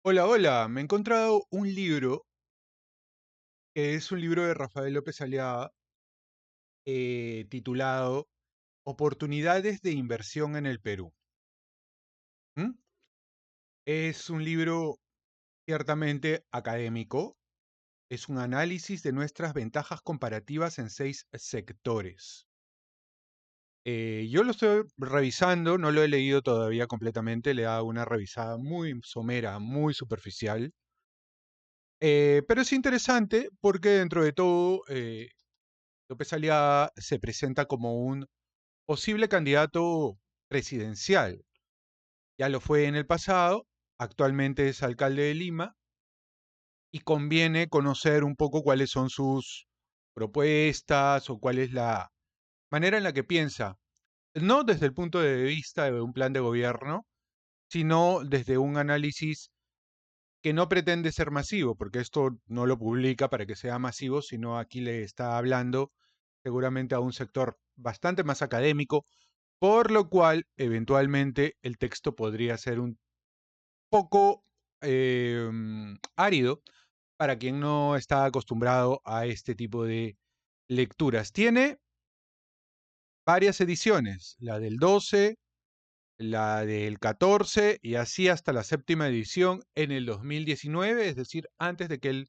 Hola, hola. Me he encontrado un libro que es un libro de Rafael López Aliaga titulado Oportunidades de inversión en el Perú. ¿Mm? Es un libro ciertamente académico. Es un análisis de nuestras ventajas comparativas en 6 sectores. Yo lo estoy revisando, no lo he leído todavía completamente, le he dado una revisada muy somera, muy superficial. Pero es interesante porque dentro de todo López Aliaga se presenta como un posible candidato presidencial. Ya lo fue en el pasado, actualmente es alcalde de Lima y conviene conocer un poco cuáles son sus propuestas o cuál es la manera en la que piensa, no desde el punto de vista de un plan de gobierno, sino desde un análisis que no pretende ser masivo, porque esto no lo publica para que sea masivo, sino aquí le está hablando seguramente a un sector bastante más académico, por lo cual eventualmente el texto podría ser un poco árido para quien no está acostumbrado a este tipo de lecturas. Tiene varias ediciones, la del 12, la del 14 y así hasta la séptima edición en el 2019, es decir, antes de que él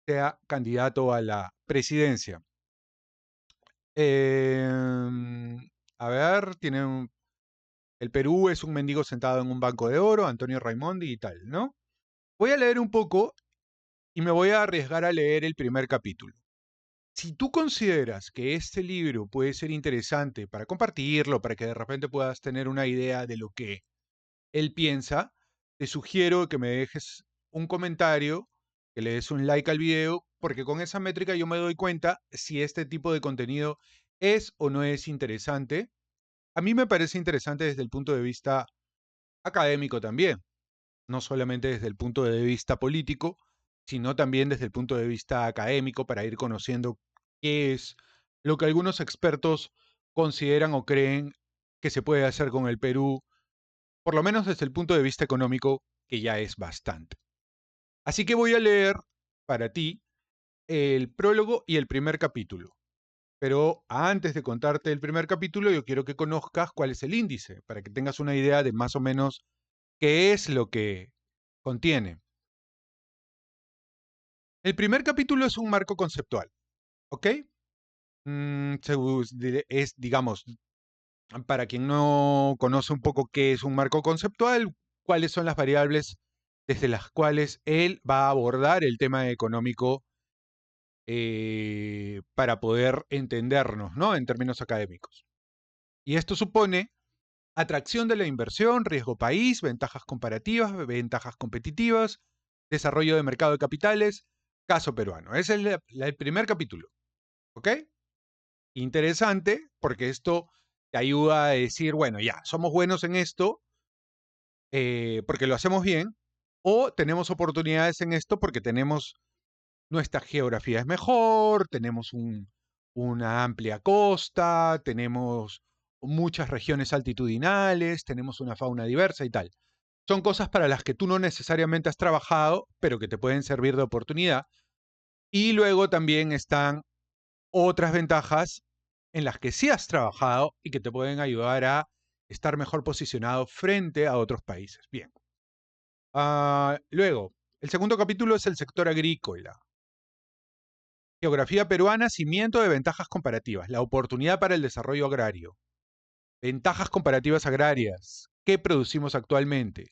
sea candidato a la presidencia. Em, a ver, el Perú es un mendigo sentado en un banco de oro, Antonio Raimondi y tal, ¿no? Voy a leer un poco y me voy a arriesgar a leer el primer capítulo. Si tú consideras que este libro puede ser interesante para compartirlo, para que de repente puedas tener una idea de lo que él piensa, te sugiero que me dejes un comentario, que le des un like al video, porque con esa métrica yo me doy cuenta si este tipo de contenido es o no es interesante. A mí me parece interesante desde el punto de vista académico también, no solamente desde el punto de vista político, sino también desde el punto de vista académico para ir conociendo qué es lo que algunos expertos consideran o creen que se puede hacer con el Perú, por lo menos desde el punto de vista económico, que ya es bastante. Así que voy a leer para ti el prólogo y el primer capítulo. Pero antes de contarte el primer capítulo, yo quiero que conozcas cuál es el índice, para que tengas una idea de más o menos qué es lo que contiene. El primer capítulo es un marco conceptual, ¿ok? Es, digamos, para quien no conoce un poco qué es un marco conceptual, cuáles son las variables desde las cuales él va a abordar el tema económico para poder entendernos, ¿no? En términos académicos. Y esto supone atracción de la inversión, riesgo país, ventajas comparativas, ventajas competitivas, desarrollo de mercado de capitales, caso peruano. Ese es el primer capítulo, ¿ok? Interesante porque esto te ayuda a decir, bueno, ya, somos buenos en esto porque lo hacemos bien, o tenemos oportunidades en esto porque tenemos nuestra geografía es mejor, tenemos una amplia costa, tenemos muchas regiones altitudinales, tenemos una fauna diversa y tal. Son cosas para las que tú no necesariamente has trabajado, pero que te pueden servir de oportunidad. Y luego también están otras ventajas en las que sí has trabajado y que te pueden ayudar a estar mejor posicionado frente a otros países. Bien. Luego, el segundo capítulo es el sector agrícola. Geografía peruana, cimiento de ventajas comparativas, la oportunidad para el desarrollo agrario. Ventajas comparativas agrarias. ¿Qué producimos actualmente?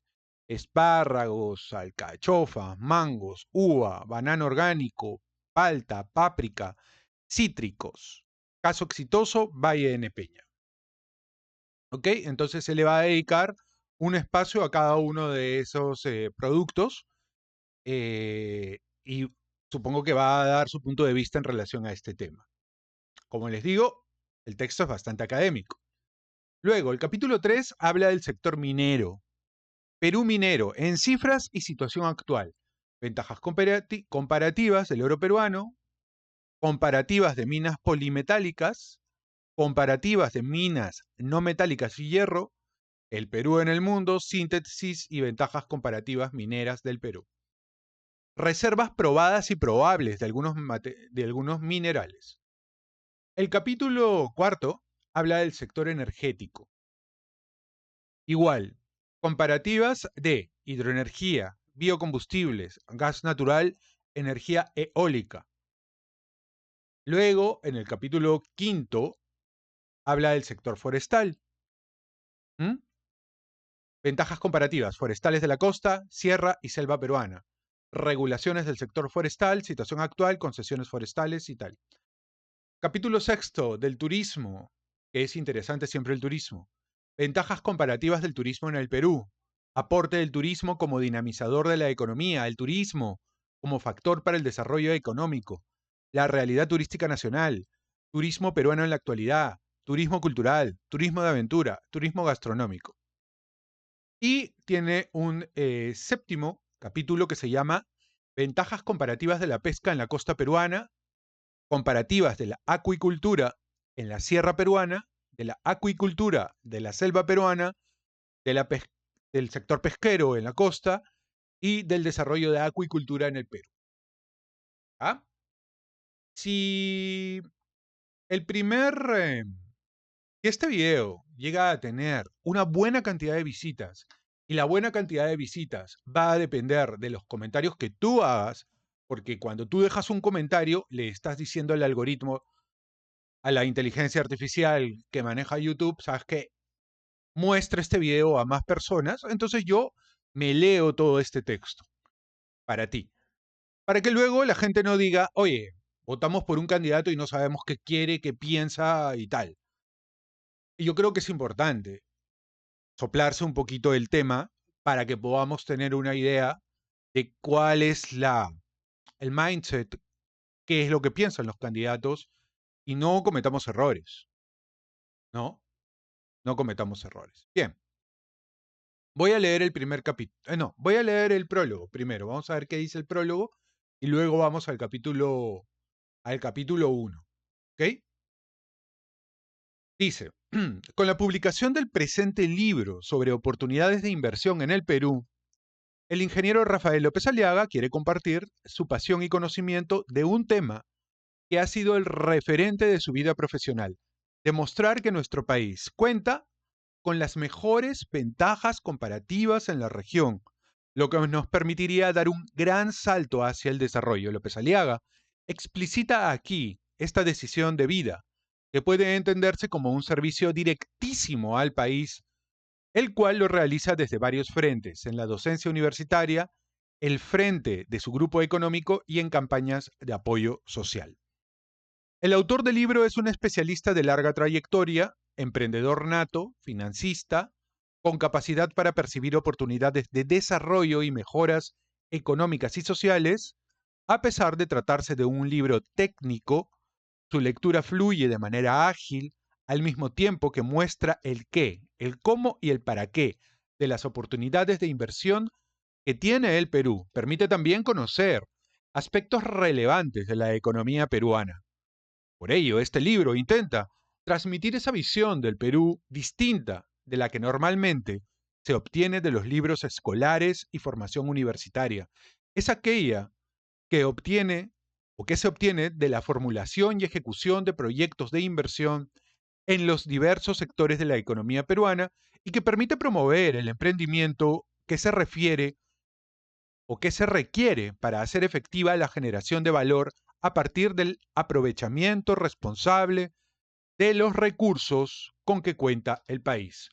Espárragos, alcachofas, mangos, uva, banano orgánico, palta, páprica, cítricos. Caso exitoso, Valle de Nepeña. ¿Ok? Entonces se le va a dedicar un espacio a cada uno de esos productos y supongo que va a dar su punto de vista en relación a este tema. Como les digo, el texto es bastante académico. Luego, el capítulo 3 habla del sector minero. Perú minero, en cifras y situación actual. Ventajas comparativas del oro peruano, comparativas de minas polimetálicas, comparativas de minas no metálicas y hierro, El Perú en el mundo, síntesis y ventajas comparativas mineras del Perú. Reservas probadas y probables de algunos minerales. El capítulo cuarto habla del sector energético. Igual, comparativas de hidroenergía, biocombustibles, gas natural, energía eólica. Luego, en el capítulo quinto, habla del sector forestal. Ventajas comparativas, forestales de la costa, sierra y selva peruana. Regulaciones del sector forestal, situación actual, concesiones forestales y tal. Capítulo sexto, del turismo, que es interesante siempre el turismo. Ventajas comparativas del turismo en el Perú. Aporte del turismo como dinamizador de la economía, el turismo como factor para el desarrollo económico. La realidad turística nacional, turismo peruano en la actualidad, turismo cultural, turismo de aventura, turismo gastronómico. Y tiene un séptimo capítulo que se llama Ventajas comparativas de la pesca en la costa peruana, comparativas de la acuicultura en la sierra peruana, de la acuicultura de la selva peruana, del sector pesquero en la costa y del desarrollo de acuicultura en el Perú. ¿Ah? Si el primer... Si este video llega a tener una buena cantidad de visitas, y la buena cantidad de visitas va a depender de los comentarios que tú hagas, porque cuando tú dejas un comentario, le estás diciendo al algoritmo, a la inteligencia artificial que maneja YouTube, sabes que muestra este video a más personas, entonces yo me leo todo este texto para ti, para que luego la gente no diga, oye, votamos por un candidato y no sabemos qué quiere, qué piensa y tal. Y yo creo que es importante soplarse un poquito el tema para que podamos tener una idea de cuál es el mindset, qué es lo que piensan los candidatos y no cometamos errores, ¿no? No cometamos errores. Bien, voy a leer el primer capítulo. No, voy a leer el prólogo primero. Vamos a ver qué dice el prólogo y luego vamos al capítulo 1. ¿Ok? Dice, con la publicación del presente libro sobre oportunidades de inversión en el Perú, el ingeniero Rafael López Aliaga quiere compartir su pasión y conocimiento de un tema que ha sido el referente de su vida profesional, demostrar que nuestro país cuenta con las mejores ventajas comparativas en la región, lo que nos permitiría dar un gran salto hacia el desarrollo. López Aliaga explicita aquí esta decisión de vida, que puede entenderse como un servicio directísimo al país, el cual lo realiza desde varios frentes, en la docencia universitaria, el frente de su grupo económico y en campañas de apoyo social. El autor del libro es un especialista de larga trayectoria, emprendedor nato, financista, con capacidad para percibir oportunidades de desarrollo y mejoras económicas y sociales. A pesar de tratarse de un libro técnico, su lectura fluye de manera ágil, al mismo tiempo que muestra el qué, el cómo y el para qué de las oportunidades de inversión que tiene el Perú. Permite también conocer aspectos relevantes de la economía peruana. Por ello, este libro intenta transmitir esa visión del Perú distinta de la que normalmente se obtiene de los libros escolares y formación universitaria. Es aquella que obtiene o que se obtiene de la formulación y ejecución de proyectos de inversión en los diversos sectores de la economía peruana y que permite promover el emprendimiento que se refiere o que se requiere para hacer efectiva la generación de valor a partir del aprovechamiento responsable de los recursos con que cuenta el país.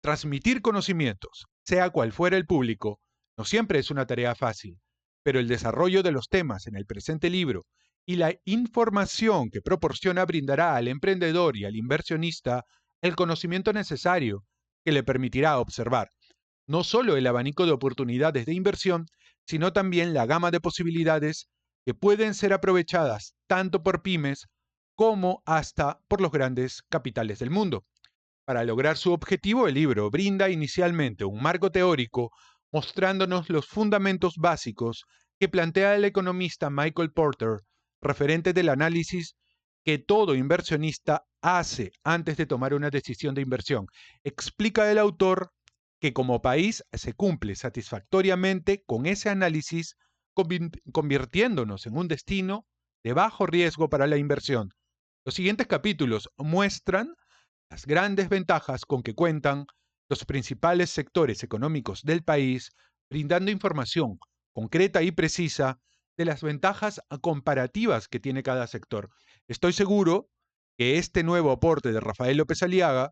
Transmitir conocimientos, sea cual fuera el público, no siempre es una tarea fácil, pero el desarrollo de los temas en el presente libro y la información que proporciona brindará al emprendedor y al inversionista el conocimiento necesario que le permitirá observar no solo el abanico de oportunidades de inversión, sino también la gama de posibilidades que pueden ser aprovechadas tanto por pymes como hasta por los grandes capitales del mundo. Para lograr su objetivo, el libro brinda inicialmente un marco teórico mostrándonos los fundamentos básicos que plantea el economista Michael Porter, referente del análisis que todo inversionista hace antes de tomar una decisión de inversión. Explica el autor que como país se cumple satisfactoriamente con ese análisis, convirtiéndonos en un destino de bajo riesgo para la inversión. Los siguientes capítulos muestran las grandes ventajas con que cuentan los principales sectores económicos del país, brindando información concreta y precisa de las ventajas comparativas que tiene cada sector. Estoy seguro que este nuevo aporte de Rafael López Aliaga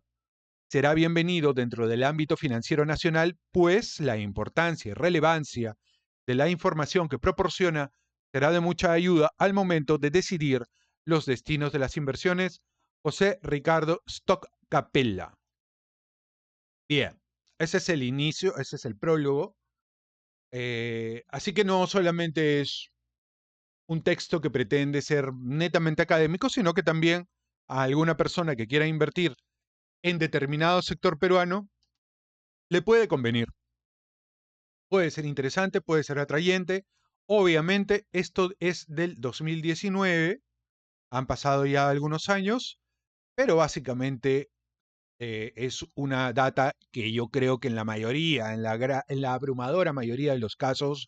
será bienvenido dentro del ámbito financiero nacional, pues la importancia y relevancia de la información que proporciona será de mucha ayuda al momento de decidir los destinos de las inversiones. José Ricardo Stock Capella. Bien, ese es el inicio, ese es el prólogo. Así que no solamente es un texto que pretende ser netamente académico, sino que también a alguna persona que quiera invertir en determinado sector peruano le puede convenir. Puede ser interesante, puede ser atrayente. Obviamente, esto es del 2019, han pasado ya algunos años, pero básicamente es una data que yo creo que en la mayoría, en la abrumadora mayoría de los casos,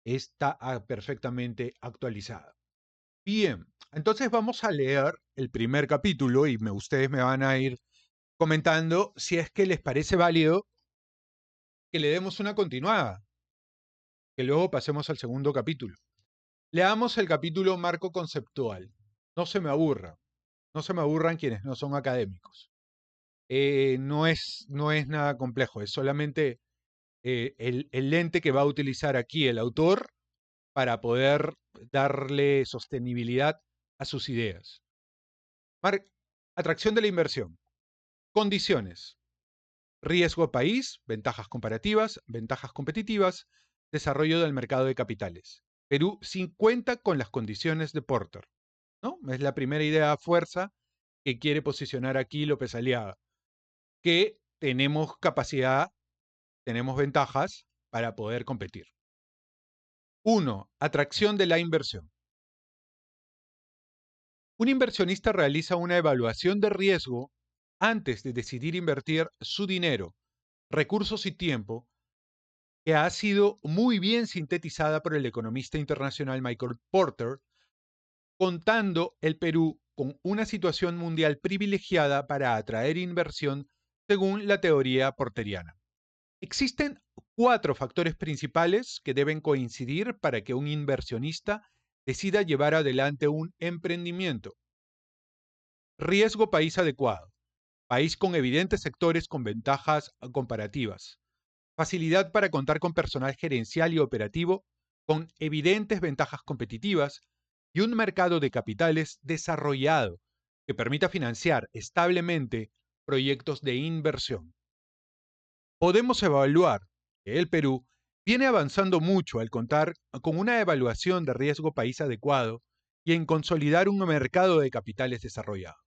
está perfectamente actualizada. Bien, entonces vamos a leer el primer capítulo y ustedes me van a ir comentando si es que les parece válido que le demos una continuada, que luego pasemos al segundo capítulo. Leamos el capítulo marco conceptual. No se me aburra, no se me aburran quienes no son académicos. No es nada complejo, es solamente el lente que va a utilizar aquí el autor para poder darle sostenibilidad a sus ideas. Atracción de la inversión. Condiciones. Riesgo país, ventajas comparativas, ventajas competitivas, desarrollo del mercado de capitales. Perú 50 con las condiciones de Porter, ¿no? Es la primera idea a fuerza que quiere posicionar aquí López Aliaga, que tenemos capacidad, tenemos ventajas para poder competir. 1. Atracción de la inversión. Un inversionista realiza una evaluación de riesgo antes de decidir invertir su dinero, recursos y tiempo, que ha sido muy bien sintetizada por el economista internacional Michael Porter, contando el Perú con una situación mundial privilegiada para atraer inversión según la teoría porteriana. Existen 4 factores principales que deben coincidir para que un inversionista decida llevar adelante un emprendimiento. Riesgo país adecuado. País con evidentes sectores con ventajas comparativas. Facilidad para contar con personal gerencial y operativo con evidentes ventajas competitivas y un mercado de capitales desarrollado que permita financiar establemente proyectos de inversión. Podemos evaluar que el Perú viene avanzando mucho al contar con una evaluación de riesgo país adecuado y en consolidar un mercado de capitales desarrollado.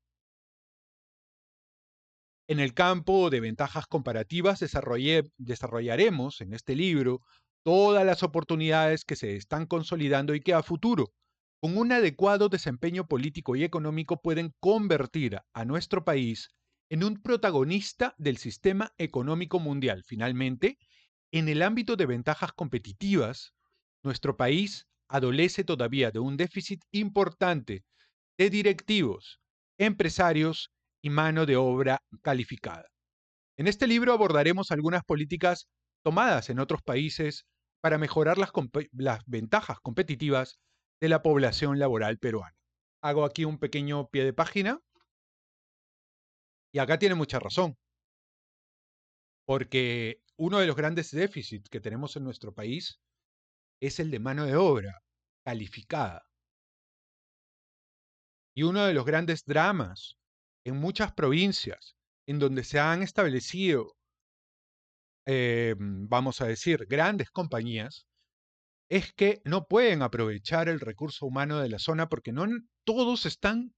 En el campo de ventajas comparativas desarrollaremos en este libro todas las oportunidades que se están consolidando y que a futuro, con un adecuado desempeño político y económico, pueden convertir a nuestro país en un protagonista del sistema económico mundial. Finalmente, en el ámbito de ventajas competitivas, nuestro país adolece todavía de un déficit importante de directivos, empresarios y mano de obra calificada. En este libro abordaremos algunas políticas tomadas en otros países para mejorar las ventajas competitivas de la población laboral peruana. Hago aquí un pequeño pie de página y acá tiene mucha razón, porque uno de los grandes déficits que tenemos en nuestro país es el de mano de obra calificada. Y uno de los grandes dramas en muchas provincias en donde se han establecido, vamos a decir, grandes compañías, es que no pueden aprovechar el recurso humano de la zona porque no todos están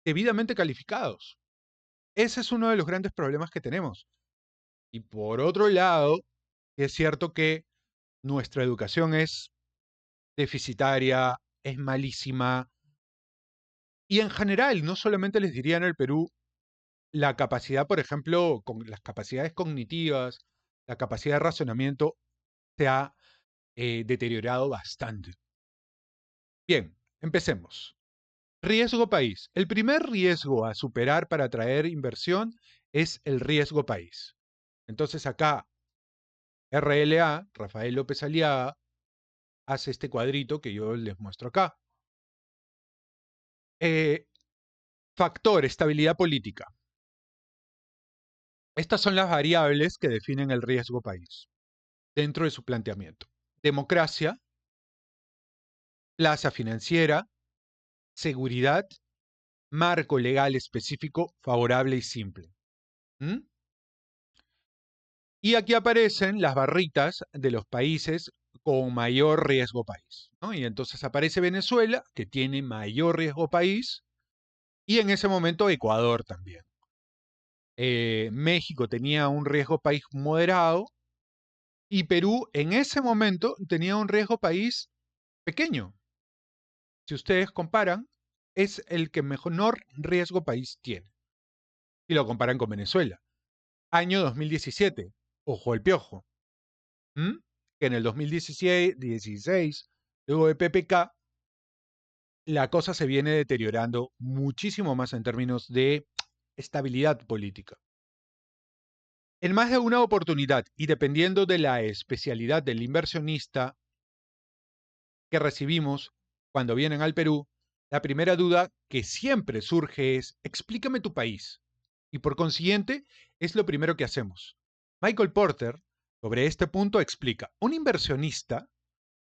debidamente calificados. Ese es uno de los grandes problemas que tenemos. Y por otro lado, es cierto que nuestra educación es deficitaria, es malísima, Y en general, no solamente les diría en el Perú, la capacidad, por ejemplo, con las capacidades cognitivas, la capacidad de razonamiento se ha deteriorado bastante. Bien, empecemos. Riesgo país. El primer riesgo a superar para atraer inversión es el riesgo país. Entonces acá RLA, Rafael López Aliaga, hace este cuadrito que yo les muestro acá. Factor, estabilidad política. Estas son las variables que definen el riesgo país dentro de su planteamiento. Democracia, plaza financiera, seguridad, marco legal específico, favorable y simple. ¿Mm? Y aquí aparecen las barritas de los países con mayor riesgo país, ¿no? Y entonces aparece Venezuela, que tiene mayor riesgo país, y en ese momento Ecuador también. México tenía un riesgo país moderado y Perú en ese momento tenía un riesgo país pequeño. Si ustedes comparan, es el que menor riesgo país tiene. Y lo comparan con Venezuela. Año 2017, ojo el piojo. Que en el 2016, luego de PPK, la cosa se viene deteriorando muchísimo más en términos de estabilidad política. En más de una oportunidad y dependiendo de la especialidad del inversionista que recibimos cuando vienen al Perú, la primera duda que siempre surge es, explícame tu país. Y por consiguiente, es lo primero que hacemos. Michael Porter, sobre este punto, explica, un inversionista,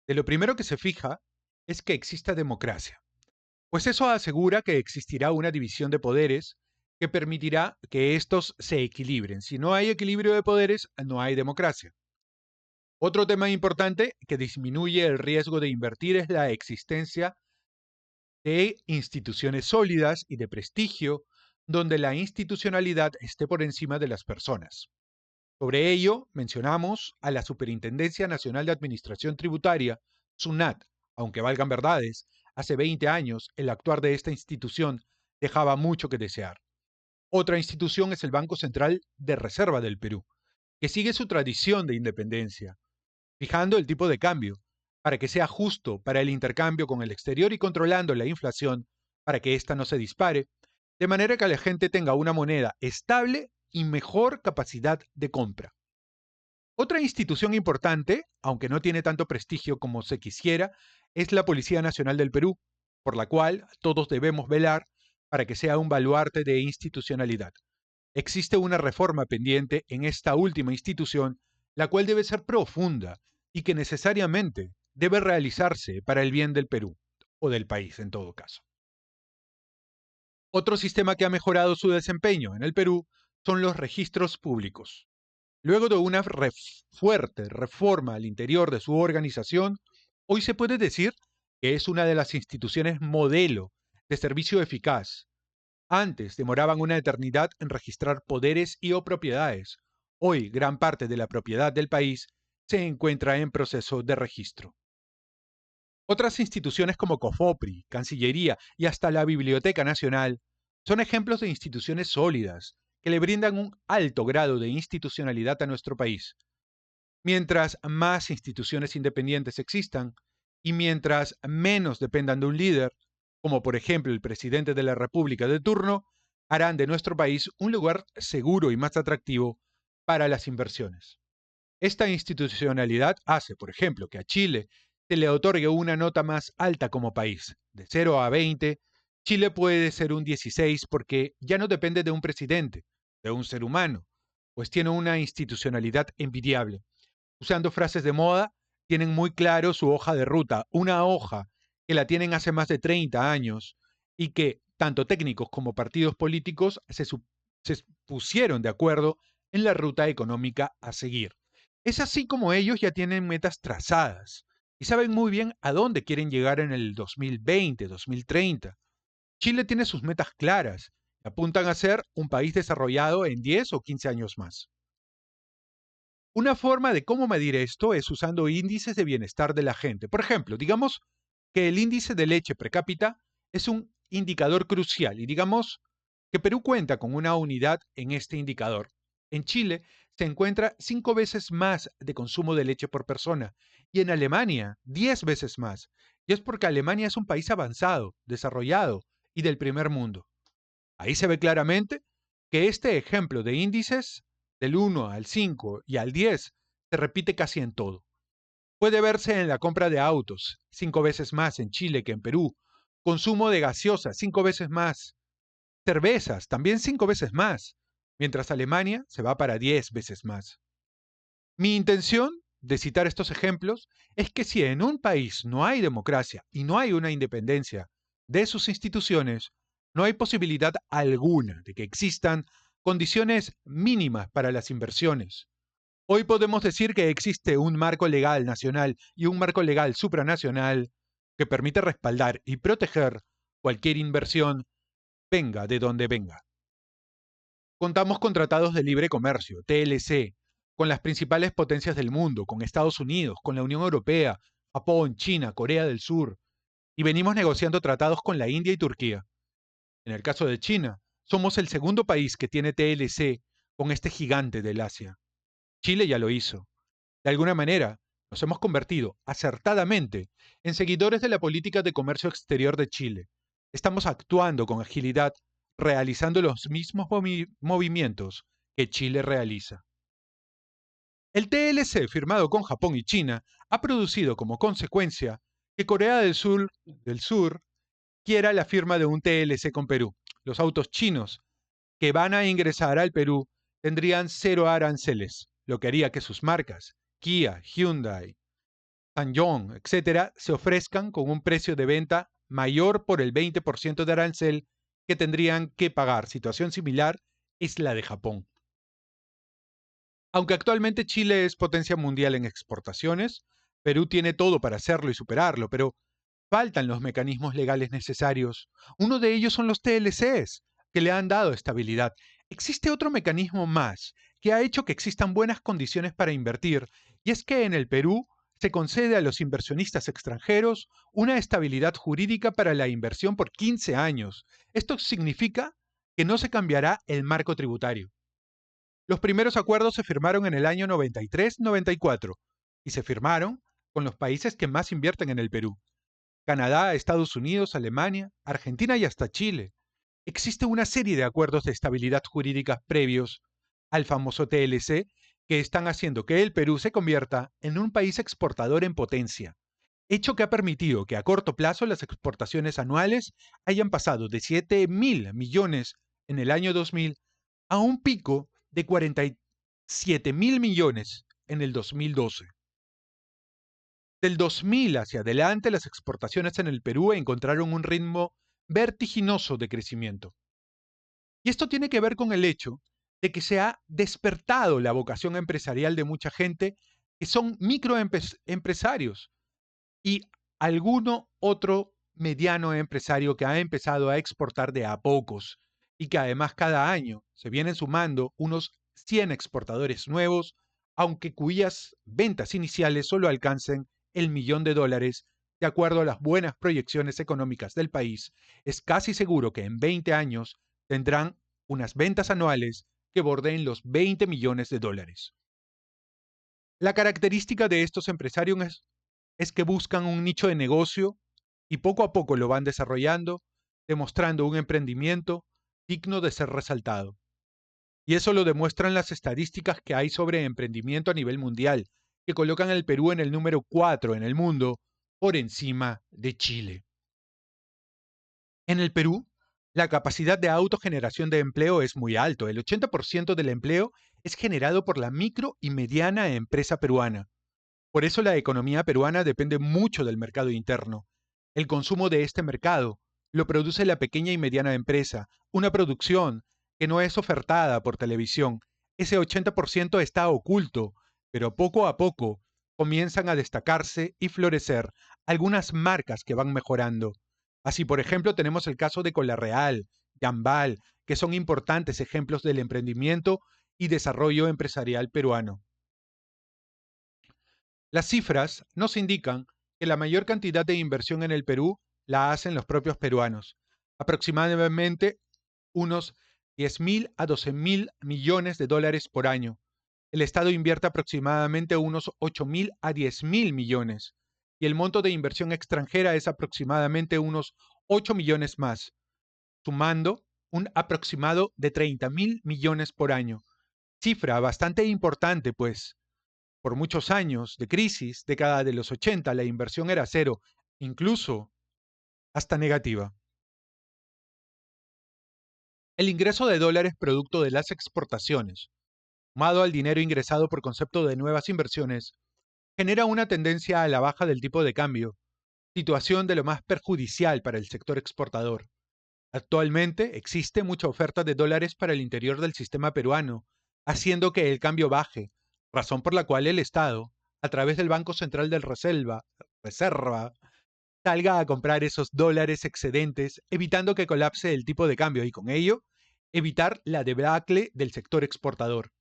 de lo primero que se fija es que exista democracia, pues eso asegura que existirá una división de poderes que permitirá que estos se equilibren. Si no hay equilibrio de poderes, no hay democracia. Otro tema importante que disminuye el riesgo de invertir es la existencia de instituciones sólidas y de prestigio, donde la institucionalidad esté por encima de las personas. Sobre ello, mencionamos a la Superintendencia Nacional de Administración Tributaria, SUNAT, aunque valgan verdades, hace 20 años el actuar de esta institución dejaba mucho que desear. Otra institución es el Banco Central de Reserva del Perú, que sigue su tradición de independencia, fijando el tipo de cambio, para que sea justo para el intercambio con el exterior y controlando la inflación para que ésta no se dispare, de manera que la gente tenga una moneda estable y mejor capacidad de compra. Otra institución importante, aunque no tiene tanto prestigio como se quisiera, es la Policía Nacional del Perú, por la cual todos debemos velar para que sea un baluarte de institucionalidad. Existe una reforma pendiente en esta última institución, la cual debe ser profunda y que necesariamente debe realizarse para el bien del Perú, o del país en todo caso. Otro sistema que ha mejorado su desempeño en el Perú son los registros públicos. Luego de una fuerte reforma al interior de su organización, hoy se puede decir que es una de las instituciones modelo de servicio eficaz. Antes demoraban una eternidad en registrar poderes y o propiedades. Hoy gran parte de la propiedad del país se encuentra en proceso de registro. Otras instituciones como COFOPRI, Cancillería y hasta la Biblioteca Nacional son ejemplos de instituciones sólidas que le brindan un alto grado de institucionalidad a nuestro país. Mientras más instituciones independientes existan y mientras menos dependan de un líder, como por ejemplo el presidente de la República de turno, harán de nuestro país un lugar seguro y más atractivo para las inversiones. Esta institucionalidad hace, por ejemplo, que a Chile se le otorgue una nota más alta como país. De 0 a 20, Chile puede ser un 16 porque ya no depende de un presidente, de un ser humano, pues tiene una institucionalidad envidiable. Usando frases de moda, tienen muy claro su hoja de ruta, una hoja que la tienen hace más de 30 años y que tanto técnicos como partidos políticos se pusieron de acuerdo en la ruta económica a seguir. Es así como ellos ya tienen metas trazadas y saben muy bien a dónde quieren llegar en el 2020, 2030. Chile tiene sus metas claras y apuntan a ser un país desarrollado en 10 o 15 años más. Una forma de cómo medir esto es usando índices de bienestar de la gente. Por ejemplo, digamos que el índice de leche per cápita es un indicador crucial y digamos que Perú cuenta con una unidad en este indicador. En Chile se encuentra 5 veces más de consumo de leche por persona y en Alemania 10 veces más. Y es porque Alemania es un país avanzado, desarrollado y del primer mundo. Ahí se ve claramente que este ejemplo de índices del 1 al 5 y al 10 se repite casi en todo. Puede verse en la compra de autos, 5 veces más en Chile que en Perú, consumo de gaseosas, 5 veces más, cervezas, también 5 veces más, mientras Alemania se va para 10 veces más. Mi intención de citar estos ejemplos es que si en un país no hay democracia y no hay una independencia de sus instituciones, no hay posibilidad alguna de que existan condiciones mínimas para las inversiones. Hoy podemos decir que existe un marco legal nacional y un marco legal supranacional que permite respaldar y proteger cualquier inversión, venga de donde venga. Contamos con tratados de libre comercio, TLC, con las principales potencias del mundo, con Estados Unidos, con la Unión Europea, Japón, China, Corea del Sur, y venimos negociando tratados con la India y Turquía. En el caso de China, somos el segundo país que tiene TLC con este gigante del Asia. Chile ya lo hizo. De alguna manera, nos hemos convertido acertadamente en seguidores de la política de comercio exterior de Chile. Estamos actuando con agilidad, realizando los mismos movimientos que Chile realiza. El TLC firmado con Japón y China ha producido como consecuencia que Corea del Sur quiera la firma de un TLC con Perú. Los autos chinos que van a ingresar al Perú tendrían cero aranceles, lo que haría que sus marcas, Kia, Hyundai, SsangYong, etcétera, se ofrezcan con un precio de venta mayor por el 20% de arancel que tendrían que pagar. Situación similar es la de Japón. Aunque actualmente Chile es potencia mundial en exportaciones, Perú tiene todo para hacerlo y superarlo, pero faltan los mecanismos legales necesarios. Uno de ellos son los TLCs, que le han dado estabilidad. Existe otro mecanismo más, que ha hecho que existan buenas condiciones para invertir, y es que en el Perú se concede a los inversionistas extranjeros una estabilidad jurídica para la inversión por 15 años. Esto significa que no se cambiará el marco tributario. Los primeros acuerdos se firmaron en el año 93-94 y se firmaron con los países que más invierten en el Perú. Canadá, Estados Unidos, Alemania, Argentina y hasta Chile. Existe una serie de acuerdos de estabilidad jurídica previos al famoso TLC que están haciendo que el Perú se convierta en un país exportador en potencia, hecho que ha permitido que a corto plazo las exportaciones anuales hayan pasado de 7.000 millones en el año 2000 a un pico de 47.000 millones en el 2012. Del 2000 hacia adelante, las exportaciones en el Perú encontraron un ritmo vertiginoso de crecimiento. Y esto tiene que ver con el hecho de que se ha despertado la vocación empresarial de mucha gente que son microempresarios y alguno otro mediano empresario que ha empezado a exportar de a pocos y que además cada año se vienen sumando unos 100 exportadores nuevos, aunque cuyas ventas iniciales solo alcancen el $1.000.000, de acuerdo a las buenas proyecciones económicas del país. Es casi seguro que en 20 años tendrán unas ventas anuales que bordeen los $20 millones. La característica de estos empresarios es que buscan un nicho de negocio y poco a poco lo van desarrollando, demostrando un emprendimiento digno de ser resaltado. Y eso lo demuestran las estadísticas que hay sobre emprendimiento a nivel mundial, que colocan al Perú en el número 4 en el mundo, por encima de Chile. En el Perú, la capacidad de autogeneración de empleo es muy alto. El 80% del empleo es generado por la micro y mediana empresa peruana. Por eso la economía peruana depende mucho del mercado interno. El consumo de este mercado lo produce la pequeña y mediana empresa, una producción que no es ofertada por televisión. Ese 80% está oculto, pero poco a poco comienzan a destacarse y florecer algunas marcas que van mejorando. Así, por ejemplo, tenemos el caso de Colarreal, Jambal, que son importantes ejemplos del emprendimiento y desarrollo empresarial peruano. Las cifras nos indican que la mayor cantidad de inversión en el Perú la hacen los propios peruanos. aproximadamente unos 10.000 a 12.000 millones de dólares por año. El Estado invierte aproximadamente unos 8.000 a 10.000 millones y el monto de inversión extranjera es aproximadamente unos 8 millones más, sumando un aproximado de 30.000 millones por año. Cifra bastante importante, pues por muchos años de crisis, década de los 80, la inversión era cero, incluso hasta negativa. El ingreso de dólares producto de las exportaciones, sumado al dinero ingresado por concepto de nuevas inversiones, genera una tendencia a la baja del tipo de cambio, situación de lo más perjudicial para el sector exportador. Actualmente existe mucha oferta de dólares para el interior del sistema peruano, haciendo que el cambio baje, razón por la cual el Estado, a través del Banco Central del Reserva, salga a comprar esos dólares excedentes, evitando que colapse el tipo de cambio y con ello evitar la debacle del sector exportador.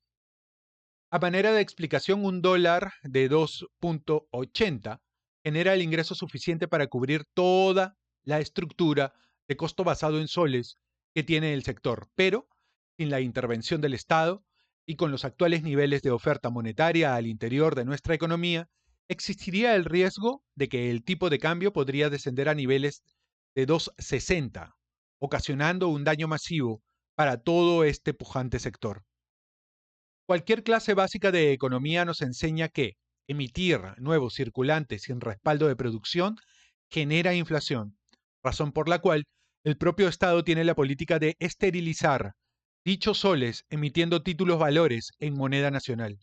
A manera de explicación, un dólar de 2.80 genera el ingreso suficiente para cubrir toda la estructura de costo basado en soles que tiene el sector, pero sin la intervención del Estado y con los actuales niveles de oferta monetaria al interior de nuestra economía, existiría el riesgo de que el tipo de cambio podría descender a niveles de 2.60, ocasionando un daño masivo para todo este pujante sector. Cualquier clase básica de economía nos enseña que emitir nuevos circulantes sin respaldo de producción genera inflación, razón por la cual el propio Estado tiene la política de esterilizar dichos soles emitiendo títulos valores en moneda nacional.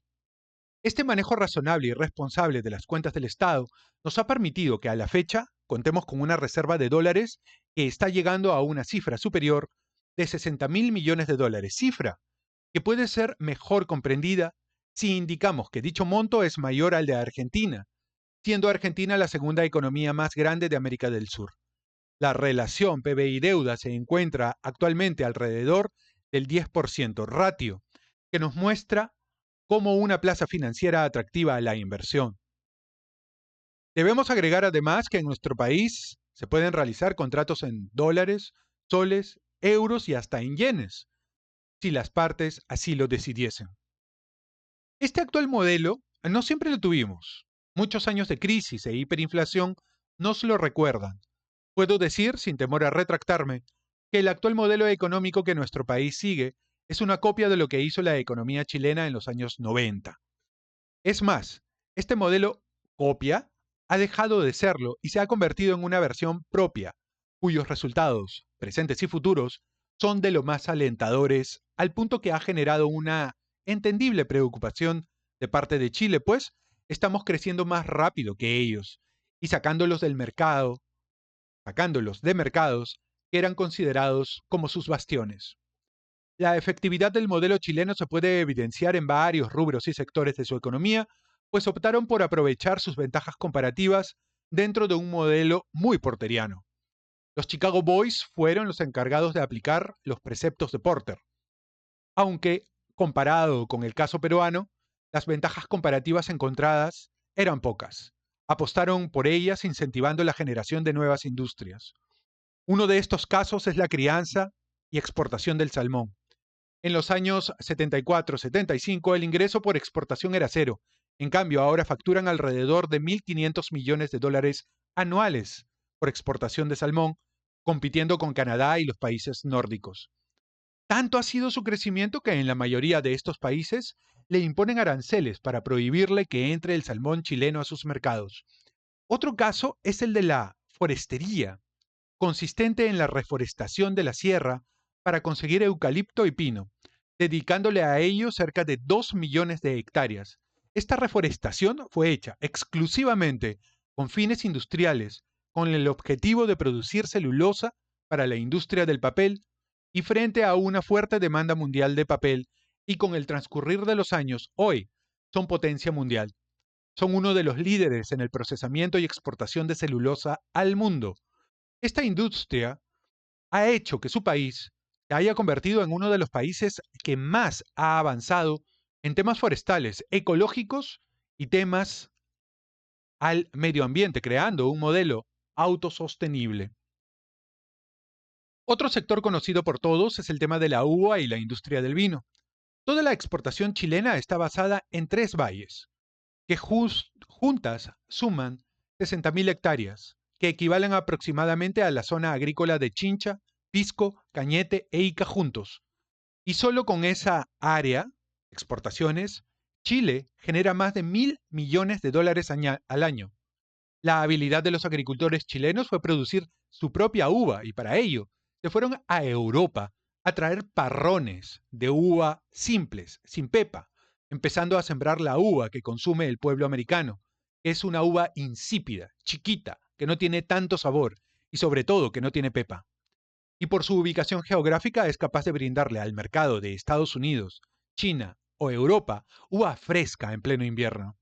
Este manejo razonable y responsable de las cuentas del Estado nos ha permitido que a la fecha contemos con una reserva de dólares que está llegando a una cifra superior de 60.000 millones de dólares, cifra que puede ser mejor comprendida si indicamos que dicho monto es mayor al de Argentina, siendo Argentina la segunda economía más grande de América del Sur. La relación PBI-deuda se encuentra actualmente alrededor del 10%, ratio, que nos muestra como una plaza financiera atractiva a la inversión. Debemos agregar además que en nuestro país se pueden realizar contratos en dólares, soles, euros y hasta en yenes, si las partes así lo decidiesen. Este actual modelo no siempre lo tuvimos. Muchos años de crisis e hiperinflación nos lo recuerdan. Puedo decir, sin temor a retractarme, que el actual modelo económico que nuestro país sigue es una copia de lo que hizo la economía chilena en los años 90. Es más, este modelo copia ha dejado de serlo y se ha convertido en una versión propia, cuyos resultados, presentes y futuros, son de lo más alentadores, al punto que ha generado una entendible preocupación de parte de Chile, pues estamos creciendo más rápido que ellos y sacándolos de mercados que eran considerados como sus bastiones. La efectividad del modelo chileno se puede evidenciar en varios rubros y sectores de su economía, pues optaron por aprovechar sus ventajas comparativas dentro de un modelo muy porteriano. Los Chicago Boys fueron los encargados de aplicar los preceptos de Porter, aunque, comparado con el caso peruano, las ventajas comparativas encontradas eran pocas. Apostaron por ellas incentivando la generación de nuevas industrias. Uno de estos casos es la crianza y exportación del salmón. En los años 74-75 el ingreso por exportación era cero. En cambio, ahora facturan alrededor de 1.500 millones de dólares anuales por exportación de salmón, compitiendo con Canadá y los países nórdicos. Tanto ha sido su crecimiento que en la mayoría de estos países le imponen aranceles para prohibirle que entre el salmón chileno a sus mercados. Otro caso es el de la forestería, consistente en la reforestación de la sierra para conseguir eucalipto y pino, dedicándole a ello cerca de 2 millones de hectáreas. Esta reforestación fue hecha exclusivamente con fines industriales, con el objetivo de producir celulosa para la industria del papel y frente a una fuerte demanda mundial de papel, y con el transcurrir de los años, hoy son potencia mundial. Son uno de los líderes en el procesamiento y exportación de celulosa al mundo. Esta industria ha hecho que su país se haya convertido en uno de los países que más ha avanzado en temas forestales, ecológicos y temas al medio ambiente, creando un modelo autosostenible. Otro sector conocido por todos es el tema de la uva y la industria del vino. Toda la exportación chilena está basada en tres valles, que juntas suman 60.000 hectáreas, que equivalen aproximadamente a la zona agrícola de Chincha, Pisco, Cañete e Ica juntos. Y solo con esa área, exportaciones, Chile genera más de 1.000 millones de dólares al año. La habilidad de los agricultores chilenos fue producir su propia uva y para ello se fueron a Europa a traer parrones de uva simples, sin pepa, empezando a sembrar la uva que consume el pueblo americano, que es una uva insípida, chiquita, que no tiene tanto sabor y sobre todo que no tiene pepa. Y por su ubicación geográfica es capaz de brindarle al mercado de Estados Unidos, China o Europa uva fresca en pleno invierno.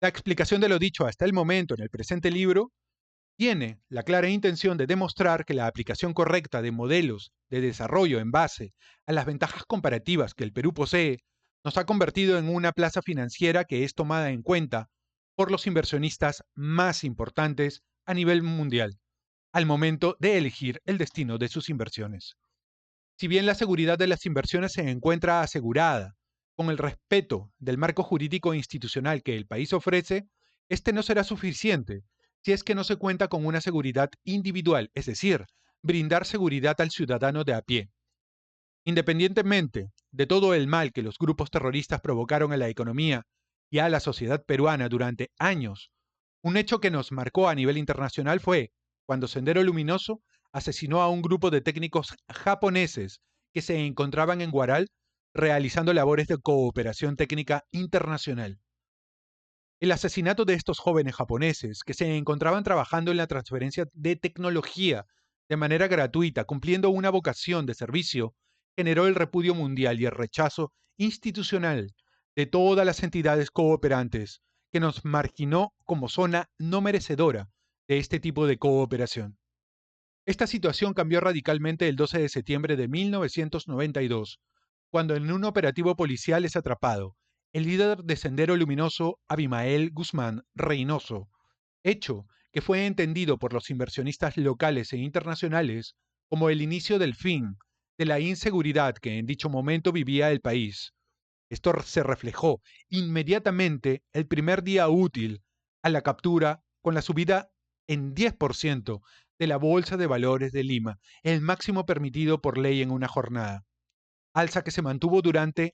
La explicación de lo dicho hasta el momento en el presente libro tiene la clara intención de demostrar que la aplicación correcta de modelos de desarrollo en base a las ventajas comparativas que el Perú posee nos ha convertido en una plaza financiera que es tomada en cuenta por los inversionistas más importantes a nivel mundial al momento de elegir el destino de sus inversiones. Si bien la seguridad de las inversiones se encuentra asegurada con el respeto del marco jurídico e institucional que el país ofrece, este no será suficiente si es que no se cuenta con una seguridad individual, es decir, brindar seguridad al ciudadano de a pie. Independientemente de todo el mal que los grupos terroristas provocaron a la economía y a la sociedad peruana durante años, un hecho que nos marcó a nivel internacional fue cuando Sendero Luminoso asesinó a un grupo de técnicos japoneses que se encontraban en Guaral realizando labores de cooperación técnica internacional. El asesinato de estos jóvenes japoneses que se encontraban trabajando en la transferencia de tecnología de manera gratuita, cumpliendo una vocación de servicio, generó el repudio mundial y el rechazo institucional de todas las entidades cooperantes, que nos marginó como zona no merecedora de este tipo de cooperación. Esta situación cambió radicalmente el 12 de septiembre de 1992, cuando en un operativo policial es atrapado el líder de Sendero Luminoso, Abimael Guzmán Reynoso, hecho que fue entendido por los inversionistas locales e internacionales como el inicio del fin de la inseguridad que en dicho momento vivía el país. Esto se reflejó inmediatamente el primer día útil a la captura con la subida en 10% de la Bolsa de Valores de Lima, el máximo permitido por ley en una jornada. Alza que se mantuvo durante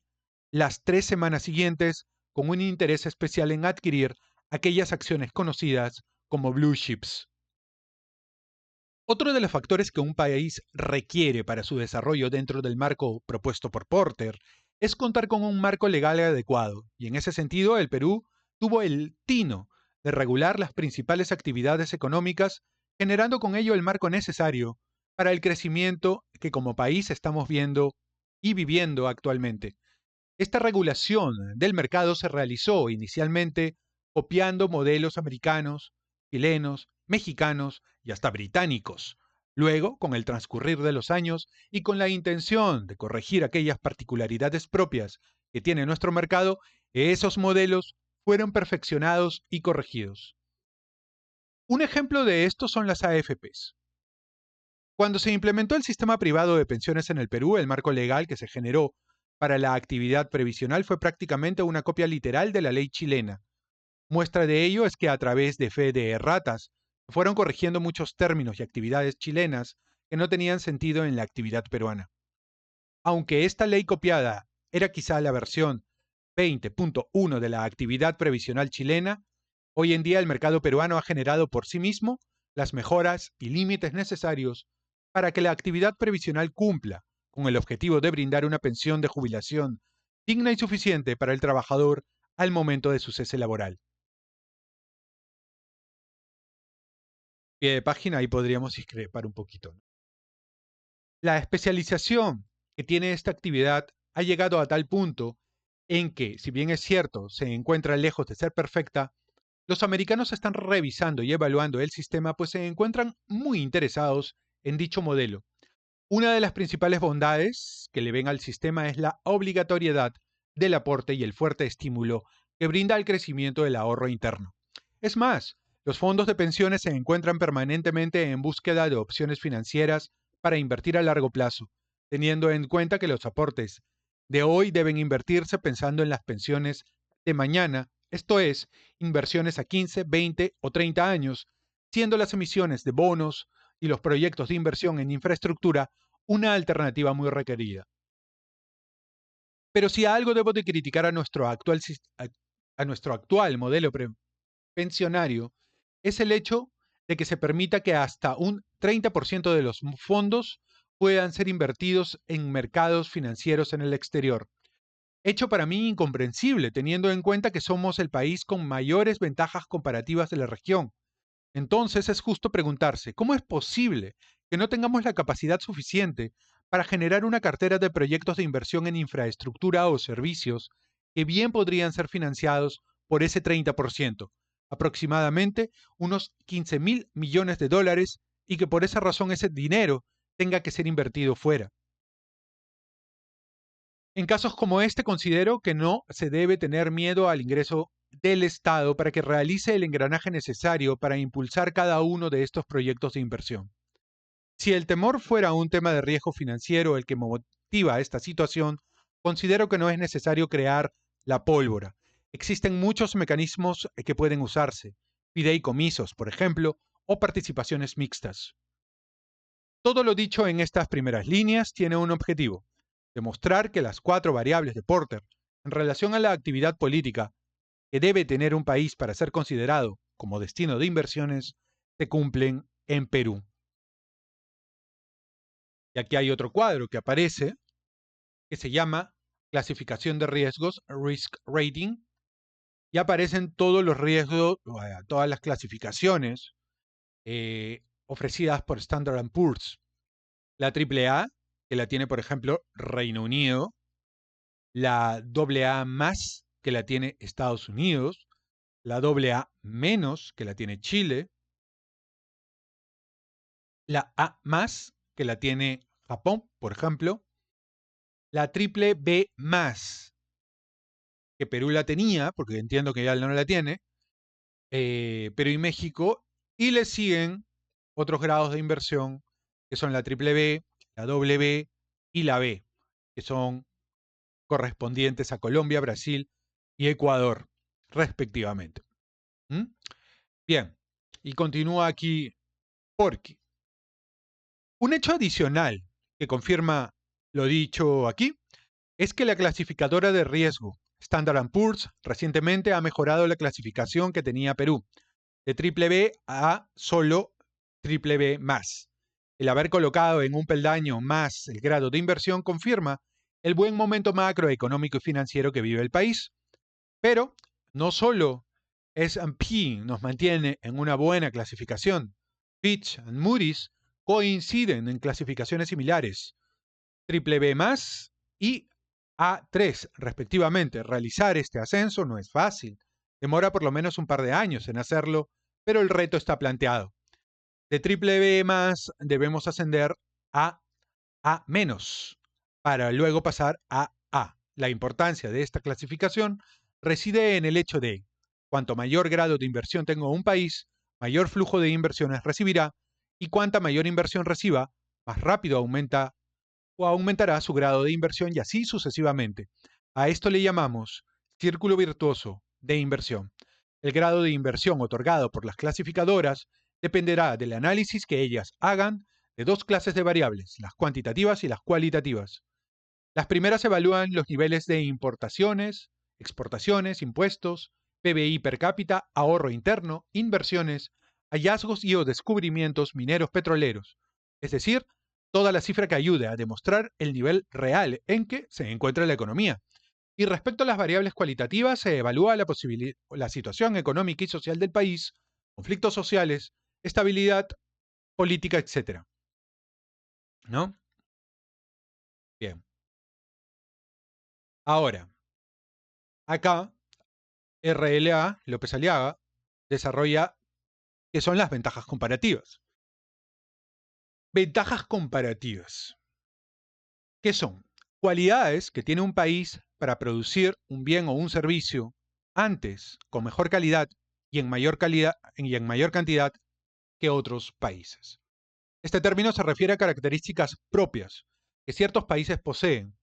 las 3 semanas siguientes con un interés especial en adquirir aquellas acciones conocidas como blue chips. Otro de los factores que un país requiere para su desarrollo dentro del marco propuesto por Porter es contar con un marco legal adecuado, y en ese sentido el Perú tuvo el tino de regular las principales actividades económicas, generando con ello el marco necesario para el crecimiento que como país estamos viendo y viviendo actualmente. Esta regulación del mercado se realizó inicialmente copiando modelos americanos, chilenos, mexicanos y hasta británicos. Luego, con el transcurrir de los años y con la intención de corregir aquellas particularidades propias que tiene nuestro mercado, esos modelos fueron perfeccionados y corregidos. Un ejemplo de esto son las AFPs. Cuando se implementó el sistema privado de pensiones en el Perú, el marco legal que se generó para la actividad previsional fue prácticamente una copia literal de la ley chilena. Muestra de ello es que a través de fe de erratas fueron corrigiendo muchos términos y actividades chilenas que no tenían sentido en la actividad peruana. Aunque esta ley copiada era quizá la versión 20.1 de la actividad previsional chilena, hoy en día el mercado peruano ha generado por sí mismo las mejoras y límites necesarios para que la actividad previsional cumpla con el objetivo de brindar una pensión de jubilación digna y suficiente para el trabajador al momento de su cese laboral. Pie de página, ahí podríamos discrepar un poquito, ¿no? La especialización que tiene esta actividad ha llegado a tal punto en que, si bien es cierto, se encuentra lejos de ser perfecta, los americanos están revisando y evaluando el sistema, pues se encuentran muy interesados en dicho modelo. Una de las principales bondades que le ven al sistema es la obligatoriedad del aporte y el fuerte estímulo que brinda al crecimiento del ahorro interno. Es más, Los fondos de pensiones se encuentran permanentemente en búsqueda de opciones financieras para invertir a largo plazo, teniendo en cuenta que los aportes de hoy deben invertirse pensando en las pensiones de mañana, esto es, inversiones a 15, 20 o 30 años, siendo las emisiones de bonos y los proyectos de inversión en infraestructura una alternativa muy requerida. Pero si algo debo de criticar a nuestro actual modelo pensionario, es el hecho de que se permita que hasta un 30% de los fondos puedan ser invertidos en mercados financieros en el exterior. Hecho para mí incomprensible, teniendo en cuenta que somos el país con mayores ventajas comparativas de la región. Entonces es justo preguntarse, ¿cómo es posible que no tengamos la capacidad suficiente para generar una cartera de proyectos de inversión en infraestructura o servicios que bien podrían ser financiados por ese 30%, aproximadamente unos 15.000 millones de dólares, y que por esa razón ese dinero tenga que ser invertido fuera? En casos como este, considero que no se debe tener miedo al ingreso del Estado para que realice el engranaje necesario para impulsar cada uno de estos proyectos de inversión. Si el temor fuera un tema de riesgo financiero el que motiva esta situación, considero que no es necesario crear la pólvora. Existen muchos mecanismos que pueden usarse, fideicomisos, por ejemplo, o participaciones mixtas. Todo lo dicho en estas primeras líneas tiene un objetivo: demostrar que las cuatro variables de Porter en relación a la actividad política que debe tener un país para ser considerado como destino de inversiones se cumplen en Perú. Y aquí hay otro cuadro que aparece que se llama clasificación de riesgos, risk rating, y aparecen todos los riesgos, todas las clasificaciones ofrecidas por Standard Poor's. La AAA, que la tiene, por ejemplo, Reino Unido; la AA más, que la tiene Estados Unidos; la AA menos, que la tiene Chile; la A más, que la tiene Japón, por ejemplo; la triple B más, que Perú la tenía, porque entiendo que ya no la tiene, Perú y México, y le siguen otros grados de inversión, que son la triple B, la doble B y la B, que son correspondientes a Colombia, Brasil y Ecuador, respectivamente. ¿Mm? Bien, y continúa aquí porque un hecho adicional que confirma lo dicho aquí es que la clasificadora de riesgo Standard Poor's recientemente ha mejorado la clasificación que tenía Perú, de triple B a solo triple B más. El haber colocado en un peldaño más el grado de inversión confirma el buen momento macroeconómico y financiero que vive el país. Pero no solo S&P nos mantiene en una buena clasificación, Fitch y Moody's coinciden en clasificaciones similares, triple B más y A3 respectivamente. Realizar este ascenso no es fácil, demora por lo menos un par de años en hacerlo, pero el reto está planteado. De triple B más debemos ascender a A menos para luego pasar a A. La importancia de esta clasificación reside en el hecho de: cuanto mayor grado de inversión tenga un país, mayor flujo de inversiones recibirá, y cuanta mayor inversión reciba, más rápido aumenta o aumentará su grado de inversión, y así sucesivamente. A esto le llamamos círculo virtuoso de inversión. El grado de inversión otorgado por las clasificadoras dependerá del análisis que ellas hagan de dos clases de variables, las cuantitativas y las cualitativas. Las primeras evalúan los niveles de importaciones, exportaciones, impuestos, PBI per cápita, ahorro interno, inversiones, hallazgos y o descubrimientos mineros petroleros, es decir, toda la cifra que ayude a demostrar el nivel real en que se encuentra la economía. Y respecto a las variables cualitativas, se evalúa la situación económica y social del país, conflictos sociales, estabilidad política, etcétera. ¿No? Bien. Ahora, acá RLA, López Aliaga, desarrolla qué son las ventajas comparativas. Ventajas comparativas. ¿Qué son? Cualidades que tiene un país para producir un bien o un servicio antes, con mejor calidad, y en mayor cantidad que otros países. Este término se refiere a características propias que ciertos países poseen.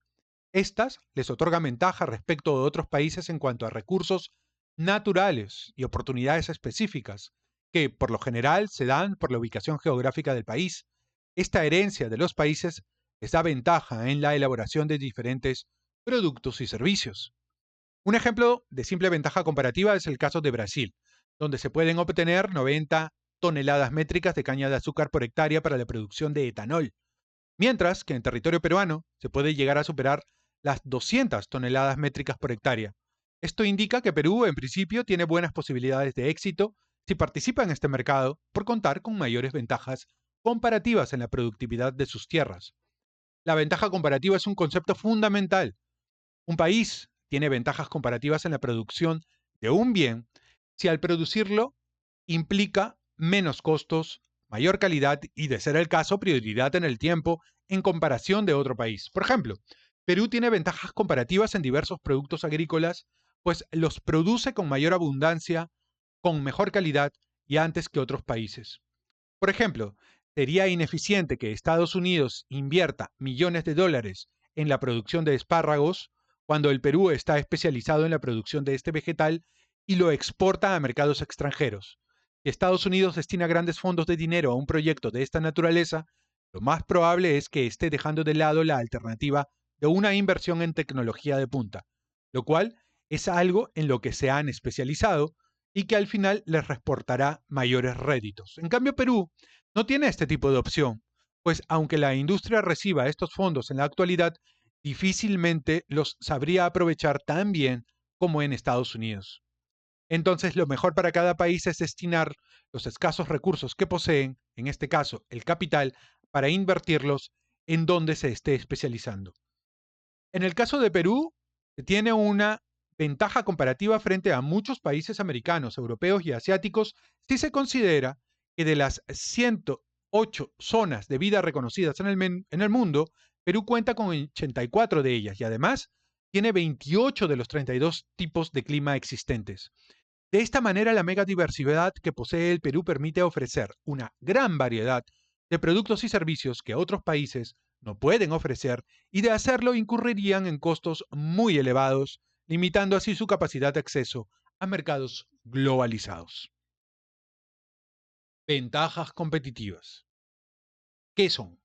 Estas les otorgan ventaja respecto de otros países en cuanto a recursos naturales y oportunidades específicas, que por lo general se dan por la ubicación geográfica del país. Esta herencia de los países les da ventaja en la elaboración de diferentes productos y servicios. Un ejemplo de simple ventaja comparativa es el caso de Brasil, donde se pueden obtener 90 toneladas métricas de caña de azúcar por hectárea para la producción de etanol, mientras que en territorio peruano se puede llegar a superar las 200 toneladas métricas por hectárea. Esto indica que Perú, en principio, tiene buenas posibilidades de éxito si participa en este mercado por contar con mayores ventajas comparativas en la productividad de sus tierras. La ventaja comparativa es un concepto fundamental. Un país tiene ventajas comparativas en la producción de un bien si al producirlo implica menos costos, mayor calidad y, de ser el caso, prioridad en el tiempo en comparación de otro país. Por ejemplo, Perú tiene ventajas comparativas en diversos productos agrícolas, pues los produce con mayor abundancia, con mejor calidad y antes que otros países. Por ejemplo, sería ineficiente que Estados Unidos invierta millones de dólares en la producción de espárragos cuando el Perú está especializado en la producción de este vegetal y lo exporta a mercados extranjeros. Si Estados Unidos destina grandes fondos de dinero a un proyecto de esta naturaleza, lo más probable es que esté dejando de lado la alternativa de una inversión en tecnología de punta, lo cual es algo en lo que se han especializado y que al final les reportará mayores réditos. En cambio, Perú no tiene este tipo de opción, pues aunque la industria reciba estos fondos en la actualidad, difícilmente los sabría aprovechar tan bien como en Estados Unidos. Entonces, lo mejor para cada país es destinar los escasos recursos que poseen, en este caso el capital, para invertirlos en donde se esté especializando. En el caso de Perú, se tiene una ventaja comparativa frente a muchos países americanos, europeos y asiáticos si se considera que de las 108 zonas de vida reconocidas en el mundo, Perú cuenta con 84 de ellas y además tiene 28 de los 32 tipos de clima existentes. De esta manera, la megadiversidad que posee el Perú permite ofrecer una gran variedad de productos y servicios que otros países no pueden ofrecer y de hacerlo incurrirían en costos muy elevados, limitando así su capacidad de acceso a mercados globalizados. Ventajas competitivas. ¿Qué son?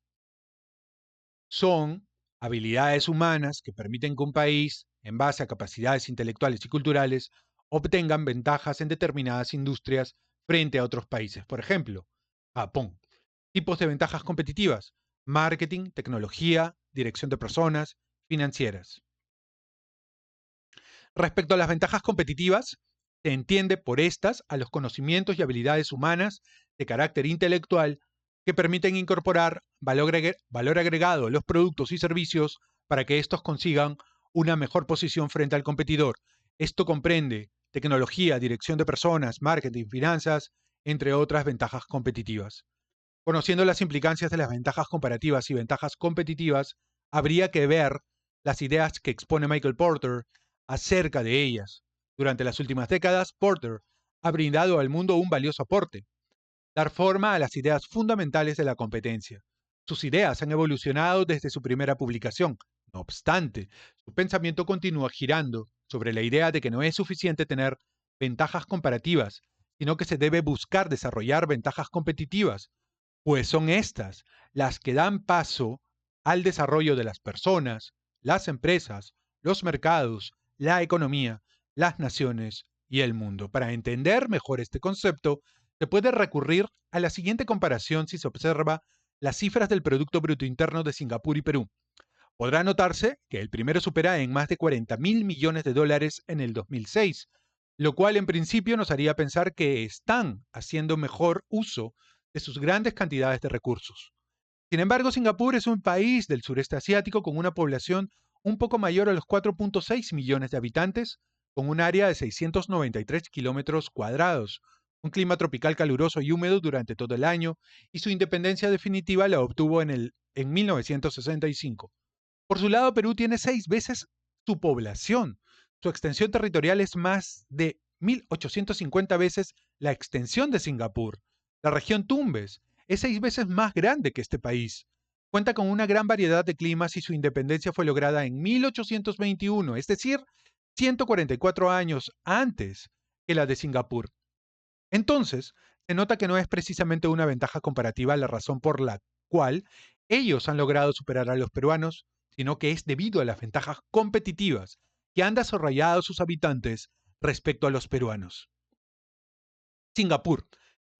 Son habilidades humanas que permiten que un país, en base a capacidades intelectuales y culturales, obtengan ventajas en determinadas industrias frente a otros países. Por ejemplo, Japón. Tipos de ventajas competitivas: marketing, tecnología, dirección de personas, financieras. Respecto a las ventajas competitivas, se entiende por estas a los conocimientos y habilidades humanas de carácter intelectual que permiten incorporar valor agregado a los productos y servicios para que estos consigan una mejor posición frente al competidor. Esto comprende tecnología, dirección de personas, marketing, finanzas, entre otras ventajas competitivas. Conociendo las implicancias de las ventajas comparativas y ventajas competitivas, habría que ver las ideas que expone Michael Porter acerca de ellas. Durante las últimas décadas, Porter ha brindado al mundo un valioso aporte: dar forma a las ideas fundamentales de la competencia. Sus ideas han evolucionado desde su primera publicación. No obstante, su pensamiento continúa girando sobre la idea de que no es suficiente tener ventajas comparativas, sino que se debe buscar desarrollar ventajas competitivas, pues son estas las que dan paso al desarrollo de las personas, las empresas, los mercados, la economía, las naciones y el mundo. Para entender mejor este concepto, se puede recurrir a la siguiente comparación si se observa las cifras del Producto Bruto Interno de Singapur y Perú. Podrá notarse que el primero supera en más de 40.000 millones de dólares en el 2006, lo cual en principio nos haría pensar que están haciendo mejor uso de sus grandes cantidades de recursos. Sin embargo, Singapur es un país del sureste asiático con una población un poco mayor a los 4.6 millones de habitantes, con un área de 693 kilómetros cuadrados, un clima tropical caluroso y húmedo durante todo el año, y su independencia definitiva la obtuvo en 1965. Por su lado, Perú tiene 6 veces su población. Su extensión territorial es más de 1850 veces la extensión de Singapur. La región Tumbes es 6 veces más grande que este país. Cuenta con una gran variedad de climas y su independencia fue lograda en 1821, es decir, 144 años antes que la de Singapur. Entonces, se nota que no es precisamente una ventaja comparativa la razón por la cual ellos han logrado superar a los peruanos, sino que es debido a las ventajas competitivas que han desarrollado sus habitantes respecto a los peruanos. Singapur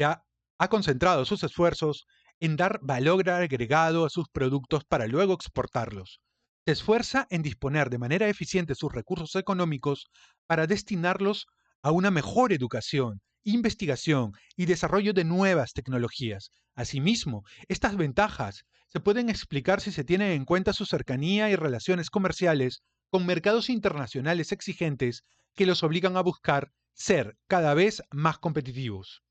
ha concentrado sus esfuerzos en dar valor agregado a sus productos para luego exportarlos. Se esfuerza en disponer de manera eficiente sus recursos económicos para destinarlos a una mejor educación, investigación y desarrollo de nuevas tecnologías. Asimismo, estas ventajas se pueden explicar si se tiene en cuenta su cercanía y relaciones comerciales con mercados internacionales exigentes que los obligan a buscar ser cada vez más competitivos.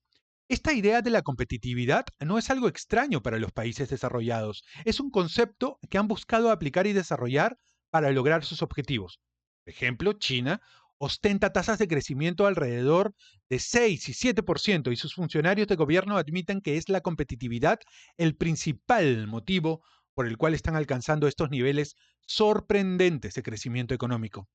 Esta idea de la competitividad no es algo extraño para los países desarrollados, es un concepto que han buscado aplicar y desarrollar para lograr sus objetivos. Por ejemplo, China ostenta tasas de crecimiento alrededor de 6 y 7% y sus funcionarios de gobierno admiten que es la competitividad el principal motivo por el cual están alcanzando estos niveles sorprendentes de crecimiento económico.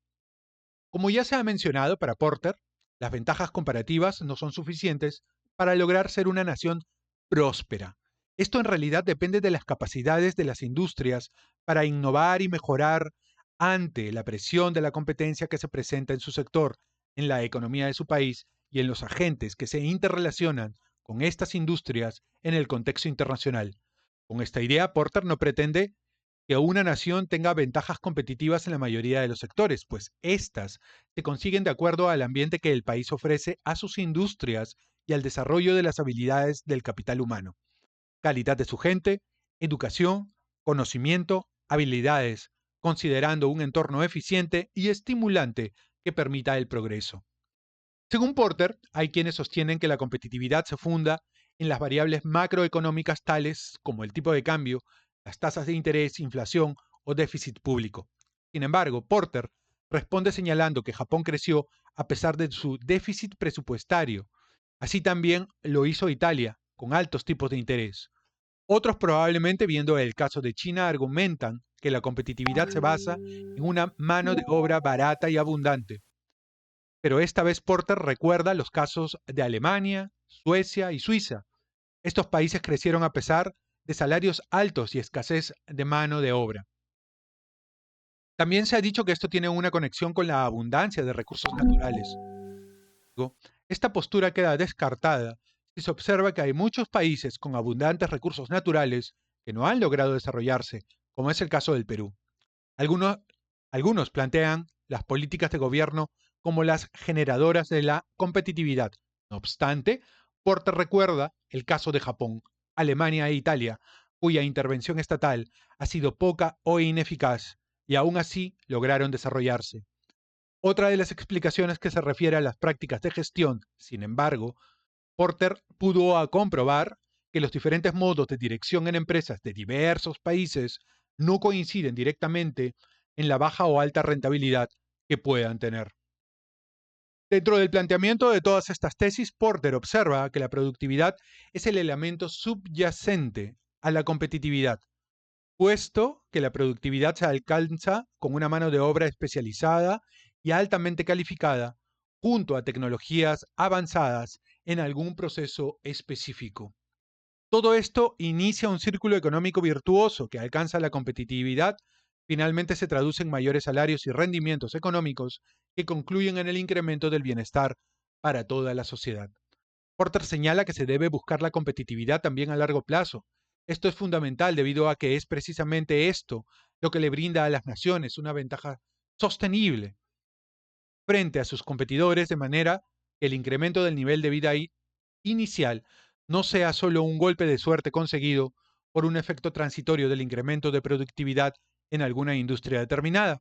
Como ya se ha mencionado para Porter, las ventajas comparativas no son suficientes para lograr ser una nación próspera. Esto en realidad depende de las capacidades de las industrias para innovar y mejorar ante la presión de la competencia que se presenta en su sector, en la economía de su país y en los agentes que se interrelacionan con estas industrias en el contexto internacional. Con esta idea, Porter no pretende que una nación tenga ventajas competitivas en la mayoría de los sectores, pues éstas se consiguen de acuerdo al ambiente que el país ofrece a sus industrias y al desarrollo de las habilidades del capital humano, calidad de su gente, educación, conocimiento, habilidades, considerando un entorno eficiente y estimulante que permita el progreso. Según Porter, hay quienes sostienen que la competitividad se funda en las variables macroeconómicas tales como el tipo de cambio, las tasas de interés, inflación o déficit público. Sin embargo, Porter responde señalando que Japón creció a pesar de su déficit presupuestario. Así también lo hizo Italia, con altos tipos de interés. Otros probablemente, viendo el caso de China, argumentan que la competitividad se basa en una mano de obra barata y abundante. Pero esta vez Porter recuerda los casos de Alemania, Suecia y Suiza. Estos países crecieron a pesar de salarios altos y escasez de mano de obra. También se ha dicho que esto tiene una conexión con la abundancia de recursos naturales. Esta postura queda descartada si se observa que hay muchos países con abundantes recursos naturales que no han logrado desarrollarse, como es el caso del Perú. Algunos, algunos plantean las políticas de gobierno como las generadoras de la competitividad. No obstante, Porter recuerda el caso de Japón, Alemania e Italia, cuya intervención estatal ha sido poca o ineficaz, y aún así lograron desarrollarse. Otra de las explicaciones que se refiere a las prácticas de gestión, sin embargo, Porter pudo comprobar que los diferentes modos de dirección en empresas de diversos países no coinciden directamente en la baja o alta rentabilidad que puedan tener. Dentro del planteamiento de todas estas tesis, Porter observa que la productividad es el elemento subyacente a la competitividad, puesto que la productividad se alcanza con una mano de obra especializada y altamente calificada, junto a tecnologías avanzadas en algún proceso específico. Todo esto inicia un círculo económico virtuoso que alcanza la competitividad, finalmente se traduce en mayores salarios y rendimientos económicos que concluyen en el incremento del bienestar para toda la sociedad. Porter señala que se debe buscar la competitividad también a largo plazo. Esto es fundamental debido a que es precisamente esto lo que le brinda a las naciones una ventaja sostenible frente a sus competidores, de manera que el incremento del nivel de vida inicial no sea solo un golpe de suerte conseguido por un efecto transitorio del incremento de productividad en alguna industria determinada.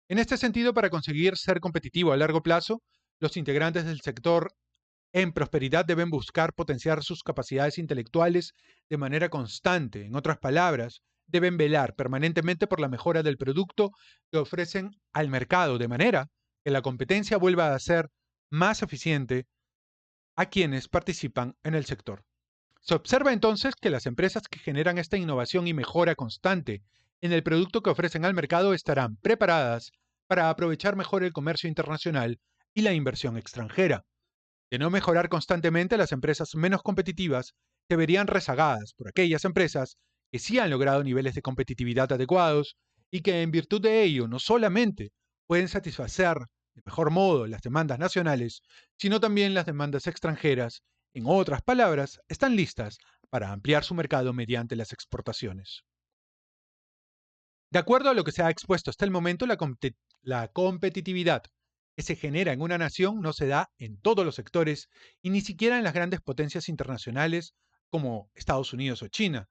En este sentido, para conseguir ser competitivo a largo plazo, los integrantes del sector en prosperidad deben buscar potenciar sus capacidades intelectuales de manera constante. En otras palabras, deben velar permanentemente por la mejora del producto que ofrecen al mercado, de manera que la competencia vuelva a ser más eficiente a quienes participan en el sector. Se observa entonces que las empresas que generan esta innovación y mejora constante en el producto que ofrecen al mercado estarán preparadas para aprovechar mejor el comercio internacional y la inversión extranjera. De no mejorar constantemente, las empresas menos competitivas se verían rezagadas por aquellas empresas que sí han logrado niveles de competitividad adecuados y que en virtud de ello no solamente pueden satisfacer de mejor modo las demandas nacionales, sino también las demandas extranjeras. En otras palabras, están listas para ampliar su mercado mediante las exportaciones. De acuerdo a lo que se ha expuesto hasta el momento, la competitividad que se genera en una nación no se da en todos los sectores y ni siquiera en las grandes potencias internacionales como Estados Unidos o China.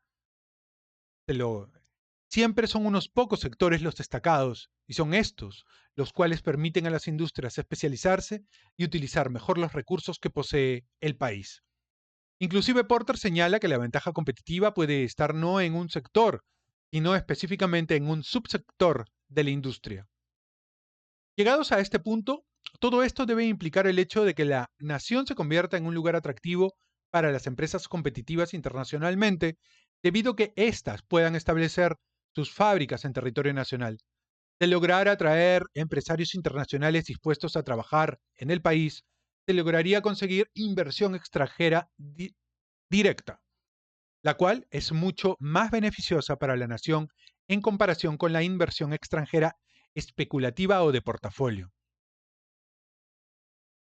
Lo- Siempre son unos pocos sectores los destacados y son estos los cuales permiten a las industrias especializarse y utilizar mejor los recursos que posee el país. Inclusive Porter señala que la ventaja competitiva puede estar no en un sector, sino específicamente en un subsector de la industria. Llegados a este punto, todo esto debe implicar el hecho de que la nación se convierta en un lugar atractivo para las empresas competitivas internacionalmente, debido a que éstas puedan establecer sus fábricas en territorio nacional. De lograr atraer empresarios internacionales dispuestos a trabajar en el país, se lograría conseguir inversión extranjera directa, la cual es mucho más beneficiosa para la nación en comparación con la inversión extranjera especulativa o de portafolio.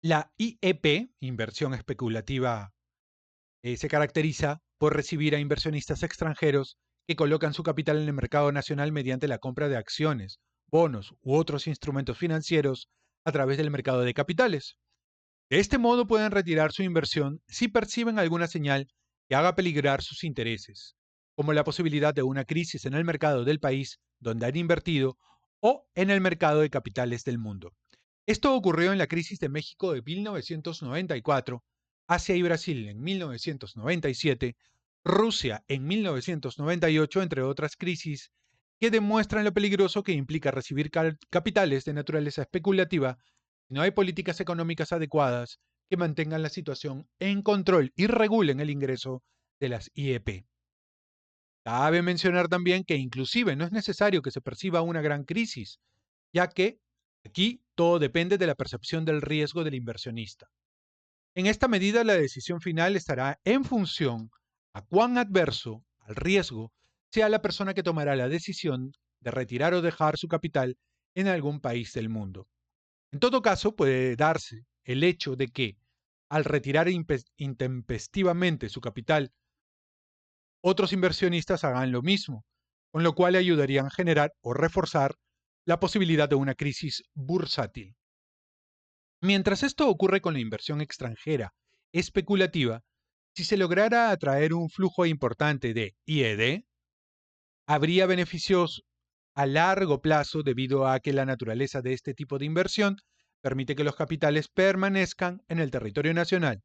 La IEP, inversión especulativa, se caracteriza por recibir a inversionistas extranjeros que colocan su capital en el mercado nacional mediante la compra de acciones, bonos u otros instrumentos financieros a través del mercado de capitales. De este modo pueden retirar su inversión si perciben alguna señal que haga peligrar sus intereses, como la posibilidad de una crisis en el mercado del país donde han invertido o en el mercado de capitales del mundo. Esto ocurrió en la crisis de México de 1994, Asia y Brasil en 1997, Rusia en 1998, entre otras crisis, que demuestran lo peligroso que implica recibir capitales de naturaleza especulativa si no hay políticas económicas adecuadas que mantengan la situación en control y regulen el ingreso de las IEP. Cabe mencionar también que inclusive no es necesario que se perciba una gran crisis, ya que aquí todo depende de la percepción del riesgo del inversionista. En esta medida, la decisión final estará en función a cuán adverso al riesgo sea la persona que tomará la decisión de retirar o dejar su capital en algún país del mundo. En todo caso, puede darse el hecho de que, al retirar intempestivamente su capital, otros inversionistas hagan lo mismo, con lo cual ayudarían a generar o reforzar la posibilidad de una crisis bursátil. Mientras esto ocurre con la inversión extranjera especulativa, si se lograra atraer un flujo importante de IED, habría beneficios a largo plazo debido a que la naturaleza de este tipo de inversión permite que los capitales permanezcan en el territorio nacional,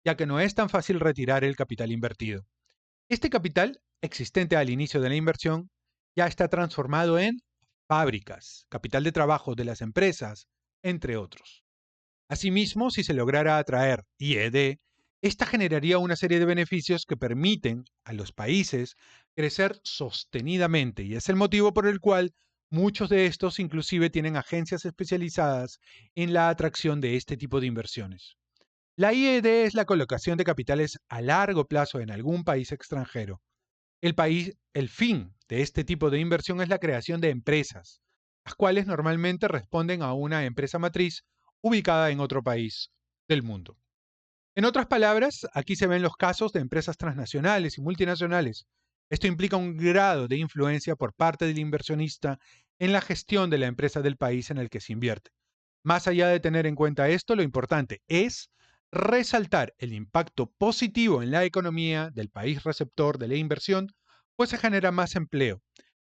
ya que no es tan fácil retirar el capital invertido. Este capital, existente al inicio de la inversión, ya está transformado en fábricas, capital de trabajo de las empresas, entre otros. Asimismo, si se lograra atraer IED, esta generaría una serie de beneficios que permiten a los países crecer sostenidamente y es el motivo por el cual muchos de estos inclusive tienen agencias especializadas en la atracción de este tipo de inversiones. La IED es la colocación de capitales a largo plazo en algún país extranjero. El fin de este tipo de inversión es la creación de empresas, las cuales normalmente responden a una empresa matriz ubicada en otro país del mundo. En otras palabras, aquí se ven los casos de empresas transnacionales y multinacionales. Esto implica un grado de influencia por parte del inversionista en la gestión de la empresa del país en el que se invierte. Más allá de tener en cuenta esto, lo importante es resaltar el impacto positivo en la economía del país receptor de la inversión, pues se genera más empleo,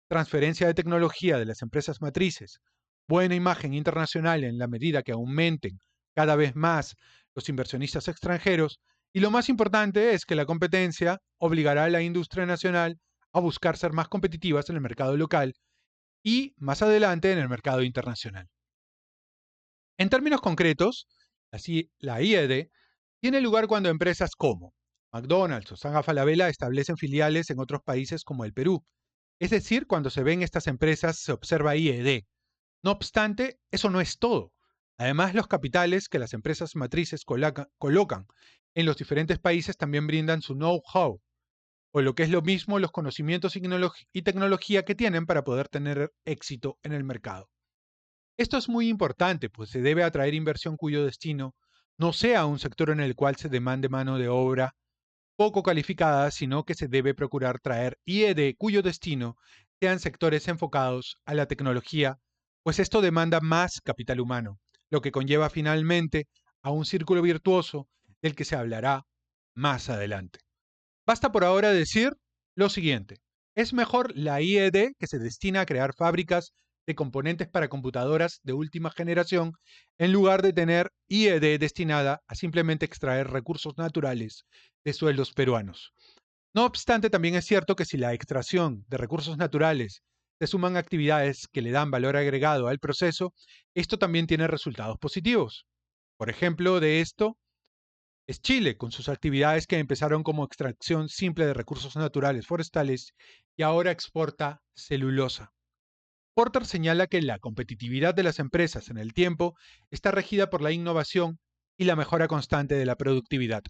transferencia de tecnología de las empresas matrices, buena imagen internacional en la medida que aumenten cada vez más los inversionistas extranjeros, y lo más importante es que la competencia obligará a la industria nacional a buscar ser más competitivas en el mercado local y más adelante en el mercado internacional. En términos concretos, Así, la IED tiene lugar cuando empresas como McDonald's o Sanga Falabella establecen filiales en otros países como el Perú. Es decir, cuando se ven estas empresas se observa IED. No obstante, eso no es todo. Además, los capitales que las empresas matrices colocan en los diferentes países también brindan su know-how, o lo que es lo mismo, los conocimientos y tecnología que tienen para poder tener éxito en el mercado. Esto es muy importante, pues se debe atraer inversión cuyo destino no sea un sector en el cual se demande mano de obra poco calificada, sino que se debe procurar traer IED cuyo destino sean sectores enfocados a la tecnología, pues esto demanda más capital humano, lo que conlleva finalmente a un círculo virtuoso del que se hablará más adelante. Basta por ahora decir lo siguiente. Es mejor la IED, que se destina a crear fábricas de componentes para computadoras de última generación, en lugar de tener IED destinada a simplemente extraer recursos naturales de suelos peruanos. No obstante, también es cierto que si la extracción de recursos naturales se suman actividades que le dan valor agregado al proceso, esto también tiene resultados positivos. Por ejemplo, de esto es Chile, con sus actividades que empezaron como extracción simple de recursos naturales forestales y ahora exporta celulosa. Porter señala que la competitividad de las empresas en el tiempo está regida por la innovación y la mejora constante de la productividad.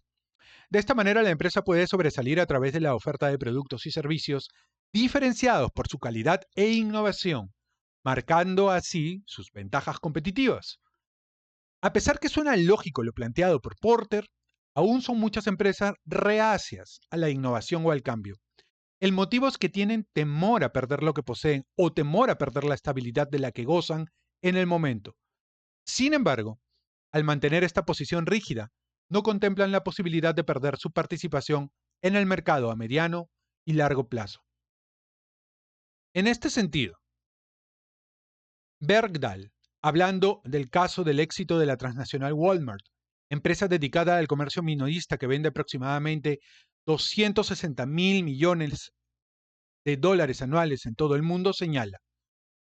De esta manera, la empresa puede sobresalir a través de la oferta de productos y servicios diferenciados por su calidad e innovación, marcando así sus ventajas competitivas. A pesar que suena lógico lo planteado por Porter, aún son muchas empresas reacias a la innovación o al cambio. El motivo es que tienen temor a perder lo que poseen o temor a perder la estabilidad de la que gozan en el momento. Sin embargo, al mantener esta posición rígida, no contemplan la posibilidad de perder su participación en el mercado a mediano y largo plazo. En este sentido, Bergdahl, hablando del caso del éxito de la transnacional Walmart, empresa dedicada al comercio minorista que vende aproximadamente 260 mil millones de dólares anuales en todo el mundo, señala,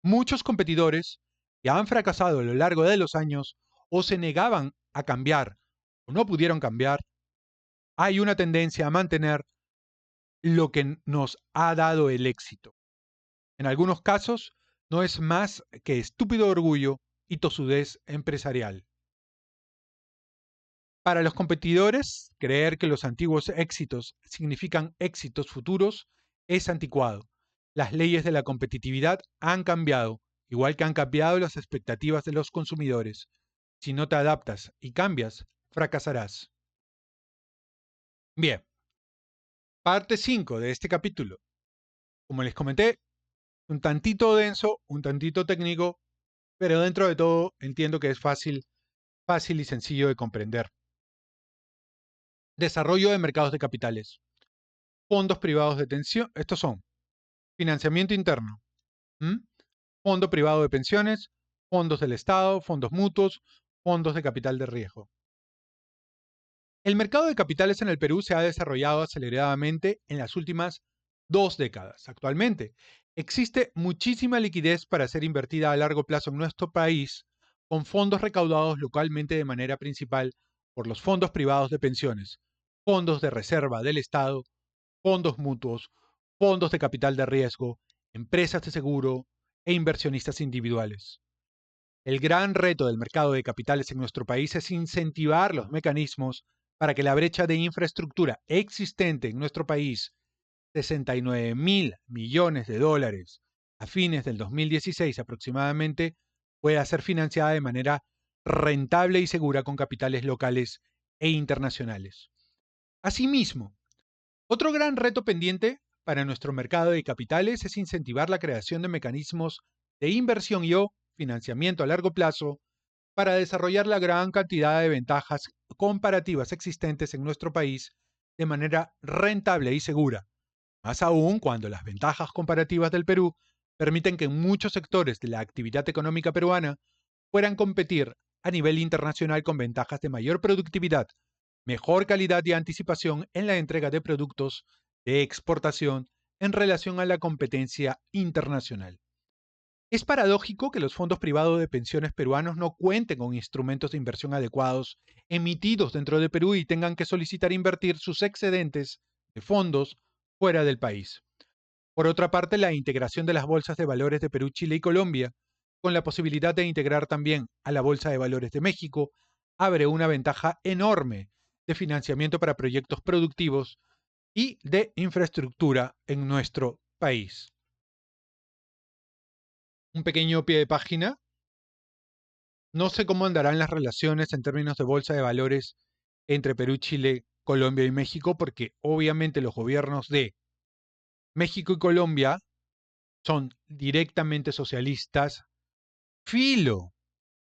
muchos competidores que han fracasado a lo largo de los años o se negaban a cambiar o no pudieron cambiar, hay una tendencia a mantener lo que nos ha dado el éxito. En algunos casos, no es más que estúpido orgullo y tosudez empresarial. Para los competidores, creer que los antiguos éxitos significan éxitos futuros es anticuado. Las leyes de la competitividad han cambiado, igual que han cambiado las expectativas de los consumidores. Si no te adaptas y cambias, fracasarás. Bien, parte 5 de este capítulo. Como les comenté, un tantito denso, un tantito técnico, pero dentro de todo entiendo que es fácil y sencillo de comprender. Desarrollo de mercados de capitales. Fondos privados de pensión. Estos son financiamiento interno, ¿m? Fondo privado de pensiones, fondos del Estado, fondos mutuos, fondos de capital de riesgo. El mercado de capitales en el Perú se ha desarrollado aceleradamente en las últimas 2 décadas. Actualmente, existe muchísima liquidez para ser invertida a largo plazo en nuestro país, con fondos recaudados localmente de manera principal por los fondos privados de pensiones, fondos de reserva del Estado, fondos mutuos, fondos de capital de riesgo, empresas de seguro e inversionistas individuales. El gran reto del mercado de capitales en nuestro país es incentivar los mecanismos para que la brecha de infraestructura existente en nuestro país, 69 mil millones de dólares a fines del 2016 aproximadamente, pueda ser financiada de manera rentable y segura con capitales locales e internacionales. Asimismo, otro gran reto pendiente para nuestro mercado de capitales es incentivar la creación de mecanismos de inversión y o financiamiento a largo plazo para desarrollar la gran cantidad de ventajas comparativas existentes en nuestro país de manera rentable y segura, más aún cuando las ventajas comparativas del Perú permiten que muchos sectores de la actividad económica peruana puedan competir a nivel internacional con ventajas de mayor productividad, mejor calidad y anticipación en la entrega de productos de exportación en relación a la competencia internacional. Es paradójico que los fondos privados de pensiones peruanos no cuenten con instrumentos de inversión adecuados emitidos dentro de Perú y tengan que solicitar invertir sus excedentes de fondos fuera del país. Por otra parte, la integración de las bolsas de valores de Perú, Chile y Colombia, con la posibilidad de integrar también a la Bolsa de Valores de México, abre una ventaja enorme de financiamiento para proyectos productivos y de infraestructura en nuestro país. Un pequeño pie de página. No sé cómo andarán las relaciones en términos de bolsa de valores entre Perú, Chile, Colombia y México, porque obviamente los gobiernos de México y Colombia son directamente socialistas, filo.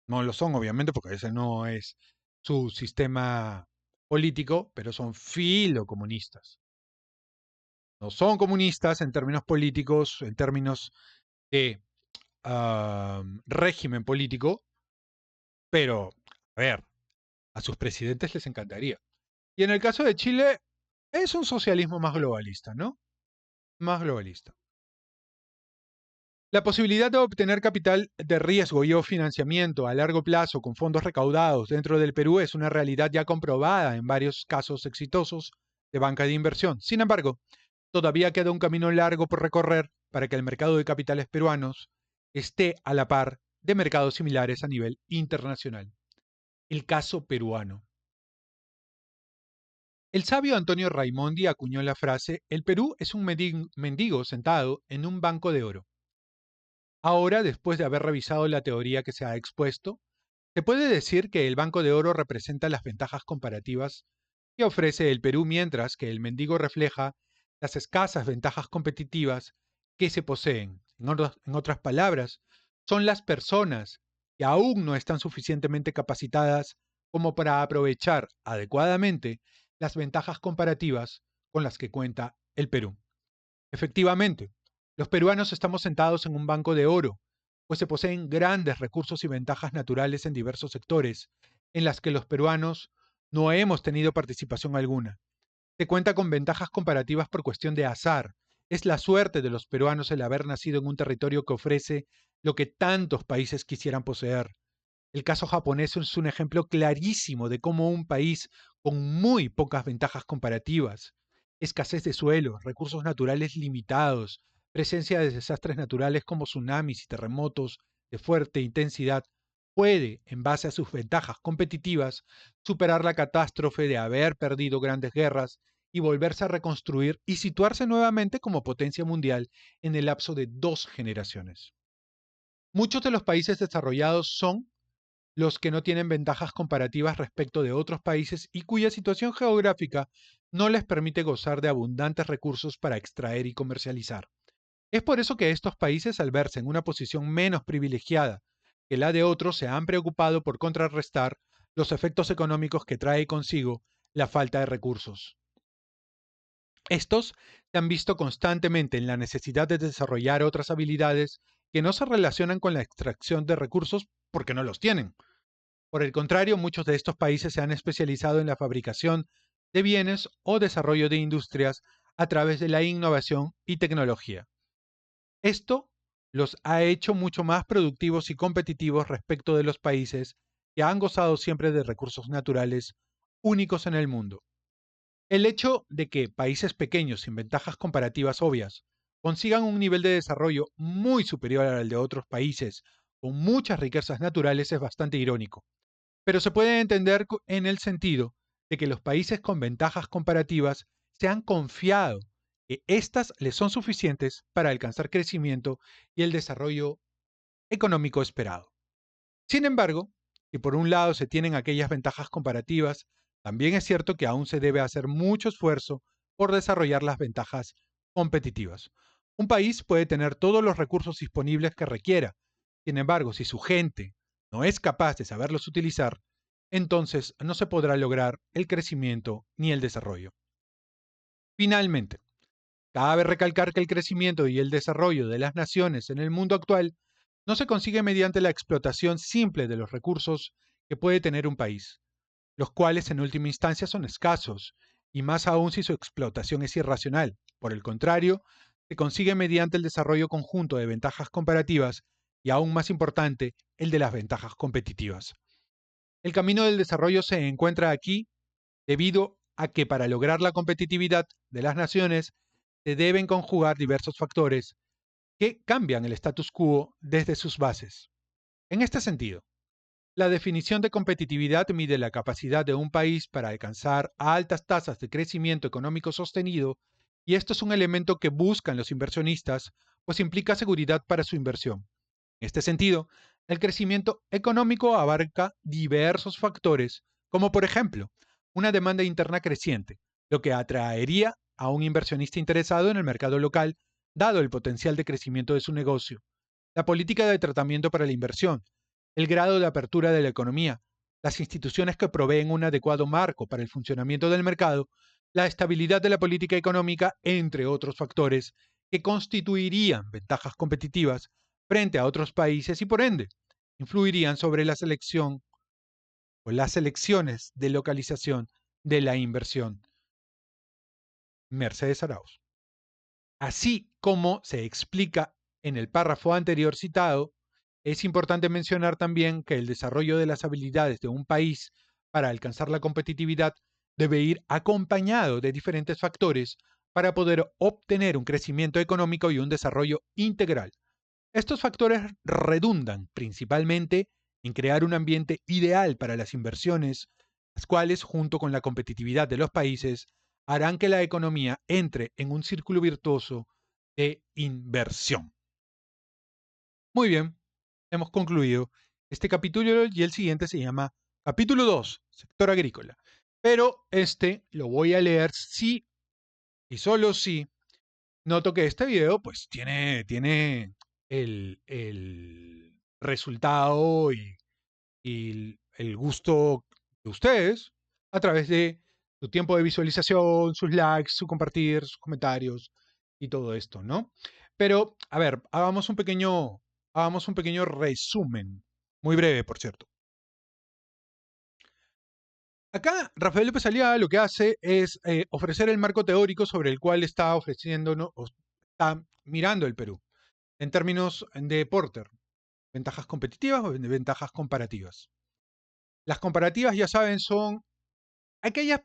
No lo son, obviamente, porque ese no es su sistema político, pero son filocomunistas. No son comunistas en términos políticos, en términos de régimen político, pero, a ver, a sus presidentes les encantaría. Y en el caso de Chile, es un socialismo más globalista, ¿no? Más globalista. La posibilidad de obtener capital de riesgo y o financiamiento a largo plazo con fondos recaudados dentro del Perú es una realidad ya comprobada en varios casos exitosos de banca de inversión. Sin embargo, todavía queda un camino largo por recorrer para que el mercado de capitales peruanos esté a la par de mercados similares a nivel internacional. El caso peruano. El sabio Antonio Raimondi acuñó la frase: el Perú es un mendigo sentado en un banco de oro. Ahora, después de haber revisado la teoría que se ha expuesto, se puede decir que el Banco de Oro representa las ventajas comparativas que ofrece el Perú, mientras que el mendigo refleja las escasas ventajas competitivas que se poseen. En otras palabras, son las personas que aún no están suficientemente capacitadas como para aprovechar adecuadamente las ventajas comparativas con las que cuenta el Perú. Efectivamente, los peruanos estamos sentados en un banco de oro, pues se poseen grandes recursos y ventajas naturales en diversos sectores, en las que los peruanos no hemos tenido participación alguna. Se cuenta con ventajas comparativas por cuestión de azar. Es la suerte de los peruanos el haber nacido en un territorio que ofrece lo que tantos países quisieran poseer. El caso japonés es un ejemplo clarísimo de cómo un país con muy pocas ventajas comparativas, escasez de suelo, recursos naturales limitados, presencia de desastres naturales como tsunamis y terremotos de fuerte intensidad, puede, en base a sus ventajas competitivas, superar la catástrofe de haber perdido grandes guerras y volverse a reconstruir y situarse nuevamente como potencia mundial en el lapso de 2 generaciones. Muchos de los países desarrollados son los que no tienen ventajas comparativas respecto de otros países y cuya situación geográfica no les permite gozar de abundantes recursos para extraer y comercializar. Es por eso que estos países, al verse en una posición menos privilegiada que la de otros, se han preocupado por contrarrestar los efectos económicos que trae consigo la falta de recursos. Estos se han visto constantemente en la necesidad de desarrollar otras habilidades que no se relacionan con la extracción de recursos porque no los tienen. Por el contrario, muchos de estos países se han especializado en la fabricación de bienes o desarrollo de industrias a través de la innovación y tecnología. Esto los ha hecho mucho más productivos y competitivos respecto de los países que han gozado siempre de recursos naturales únicos en el mundo. El hecho de que países pequeños sin ventajas comparativas obvias consigan un nivel de desarrollo muy superior al de otros países con muchas riquezas naturales es bastante irónico, pero se puede entender en el sentido de que los países con ventajas comparativas se han confiado que éstas les son suficientes para alcanzar crecimiento y el desarrollo económico esperado. Sin embargo, si por un lado se tienen aquellas ventajas comparativas, también es cierto que aún se debe hacer mucho esfuerzo por desarrollar las ventajas competitivas. Un país puede tener todos los recursos disponibles que requiera. Sin embargo, si su gente no es capaz de saberlos utilizar, entonces no se podrá lograr el crecimiento ni el desarrollo. Finalmente, cabe recalcar que el crecimiento y el desarrollo de las naciones en el mundo actual no se consigue mediante la explotación simple de los recursos que puede tener un país, los cuales en última instancia son escasos, y más aún si su explotación es irracional. Por el contrario, se consigue mediante el desarrollo conjunto de ventajas comparativas y aún más importante, el de las ventajas competitivas. El camino del desarrollo se encuentra aquí debido a que para lograr la competitividad de las naciones se deben conjugar diversos factores que cambian el status quo desde sus bases. En este sentido, la definición de competitividad mide la capacidad de un país para alcanzar altas tasas de crecimiento económico sostenido, y esto es un elemento que buscan los inversionistas, pues implica seguridad para su inversión. En este sentido, el crecimiento económico abarca diversos factores, como por ejemplo, una demanda interna creciente, lo que atraería a un inversionista interesado en el mercado local, dado el potencial de crecimiento de su negocio, la política de tratamiento para la inversión, el grado de apertura de la economía, las instituciones que proveen un adecuado marco para el funcionamiento del mercado, la estabilidad de la política económica, entre otros factores que constituirían ventajas competitivas frente a otros países y por ende influirían sobre la selección o las elecciones de localización de la inversión. Mercedes Arauz. Así como se explica en el párrafo anterior citado, es importante mencionar también que el desarrollo de las habilidades de un país para alcanzar la competitividad debe ir acompañado de diferentes factores para poder obtener un crecimiento económico y un desarrollo integral. Estos factores redundan principalmente en crear un ambiente ideal para las inversiones, las cuales, junto con la competitividad de los países, harán que la economía entre en un círculo virtuoso de inversión. Muy bien, hemos concluido este capítulo y el siguiente se llama capítulo 2, sector agrícola. Pero este lo voy a leer si y solo si noto que este video pues tiene el resultado y el gusto de ustedes a través de su tiempo de visualización, sus likes, su compartir, sus comentarios y todo esto, ¿no? Pero, a ver, hagamos un pequeño resumen, muy breve, por cierto. Acá, Rafael López Aliaga lo que hace es ofrecer el marco teórico sobre el cual está ofreciendo, ¿no? O está mirando el Perú, en términos de Porter, ventajas competitivas o ventajas comparativas. Las comparativas, ya saben, son aquellas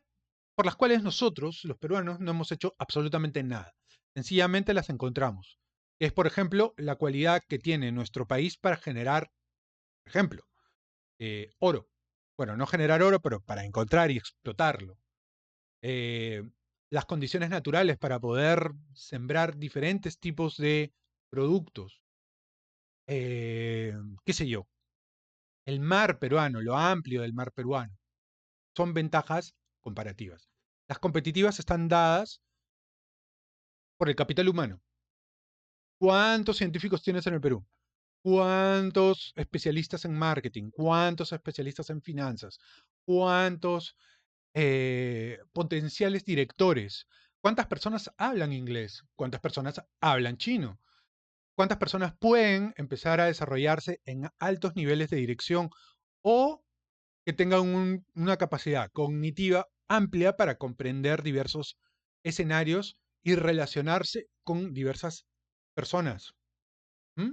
por las cuales nosotros, los peruanos, no hemos hecho absolutamente nada. Sencillamente las encontramos. Es, por ejemplo, la cualidad que tiene nuestro país para generar, por ejemplo, oro. Bueno, no generar oro, pero para encontrar y explotarlo. Eh, las condiciones naturales para poder sembrar diferentes tipos de productos. ¿Qué sé yo? El mar peruano, lo amplio del mar peruano. Son ventajas comparativas. Las competitivas están dadas por el capital humano. ¿Cuántos científicos tienes en el Perú? ¿Cuántos especialistas en marketing? ¿Cuántos especialistas en finanzas? ¿Cuántos potenciales directores? ¿Cuántas personas hablan inglés? ¿Cuántas personas hablan chino? ¿Cuántas personas pueden empezar a desarrollarse en altos niveles de dirección o que tengan una capacidad cognitiva amplia para comprender diversos escenarios y relacionarse con diversas personas? ¿Mm?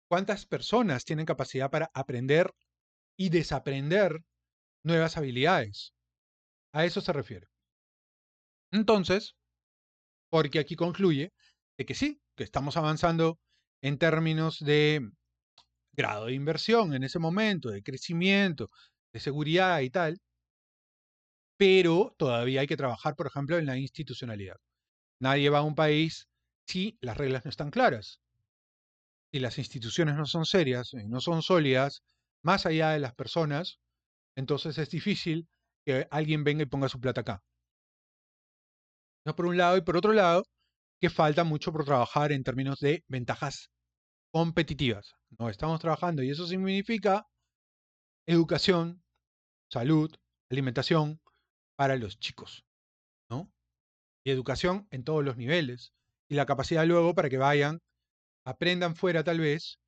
¿Cuántas personas tienen capacidad para aprender y desaprender nuevas habilidades? A eso se refiere. Entonces, porque aquí concluye de que sí, que estamos avanzando en términos de grado de inversión en ese momento, de crecimiento, de seguridad y tal, pero todavía hay que trabajar, por ejemplo, en la institucionalidad. Nadie va a un país si las reglas no están claras, si las instituciones no son serias y no son sólidas, más allá de las personas, entonces es difícil que alguien venga y ponga su plata acá. Eso por un lado, y por otro lado, que falta mucho por trabajar en términos de ventajas competitivas. No estamos trabajando y eso significa educación, salud, alimentación para los chicos, ¿no? Y educación en todos los niveles. Y la capacidad luego para que vayan, aprendan fuera tal vez,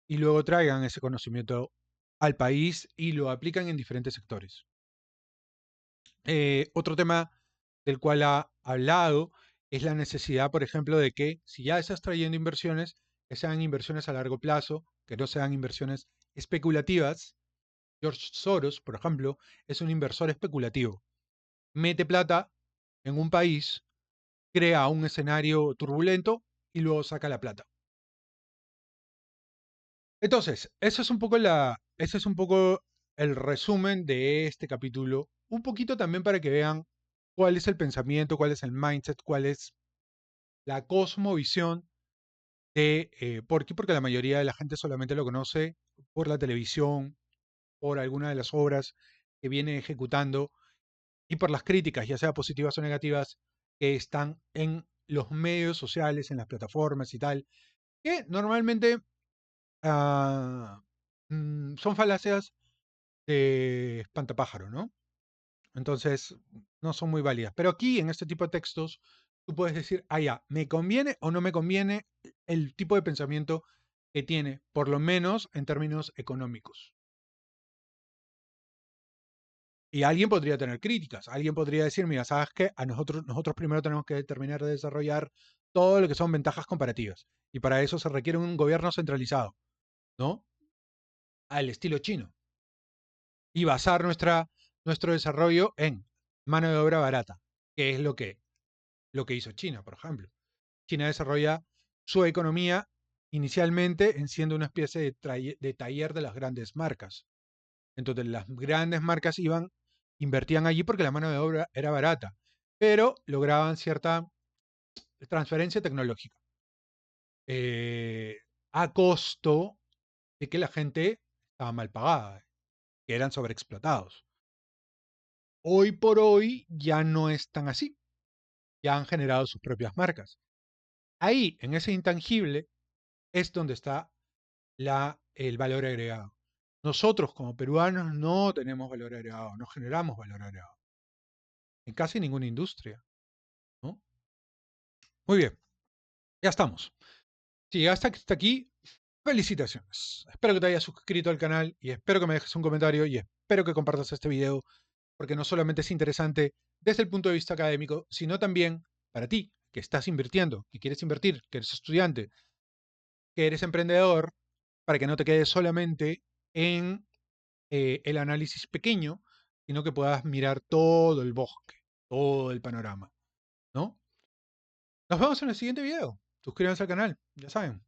y luego traigan ese conocimiento al país y lo aplican en diferentes sectores. Otro tema del cual ha hablado es la necesidad, por ejemplo, de que si ya estás trayendo inversiones, que sean inversiones a largo plazo, que no sean inversiones especulativas. George Soros, por ejemplo, es un inversor especulativo. Mete plata en un país, crea un escenario turbulento y luego saca la plata. Entonces, ese es un poco el resumen de este capítulo. Un poquito también para que vean cuál es el pensamiento, cuál es el mindset, cuál es la cosmovisión de ¿por qué? Porque la mayoría de la gente solamente lo conoce por la televisión, por alguna de las obras que viene ejecutando y por las críticas, ya sea positivas o negativas, que están en los medios sociales, en las plataformas y tal, que normalmente ah, son falacias de espantapájaro, ¿no? Entonces, no son muy válidas. Pero aquí, en este tipo de textos, tú puedes decir, ah, ya, ¿me conviene o no me conviene el tipo de pensamiento que tiene, por lo menos en términos económicos? Y alguien podría tener críticas, alguien podría decir, mira, ¿sabes qué? Nosotros primero tenemos que terminar de desarrollar todo lo que son ventajas comparativas. Y para eso se requiere un gobierno centralizado, ¿no? Al estilo chino. Y basar nuestro desarrollo en mano de obra barata, que es lo que hizo China, por ejemplo. China desarrolla su economía inicialmente en siendo una especie de taller de las grandes marcas. Entonces las grandes marcas invertían allí porque la mano de obra era barata, pero lograban cierta transferencia tecnológica eh, a costo de que la gente estaba mal pagada, que eran sobreexplotados. Hoy por hoy ya no es tan así, ya han generado sus propias marcas. Ahí, en ese intangible, es donde está el valor agregado. Nosotros como peruanos no tenemos valor agregado, no generamos valor agregado en casi ninguna industria, ¿no? Muy bien, ya estamos. Si llegaste hasta aquí, felicitaciones. Espero que te hayas suscrito al canal y espero que me dejes un comentario y espero que compartas este video porque no solamente es interesante desde el punto de vista académico, sino también para ti, que estás invirtiendo, que quieres invertir, que eres estudiante, que eres emprendedor, para que no te quedes solamente en el análisis pequeño, sino que puedas mirar todo el bosque, todo el panorama, ¿no? Nos vemos en el siguiente video. Suscríbanse al canal, ya saben.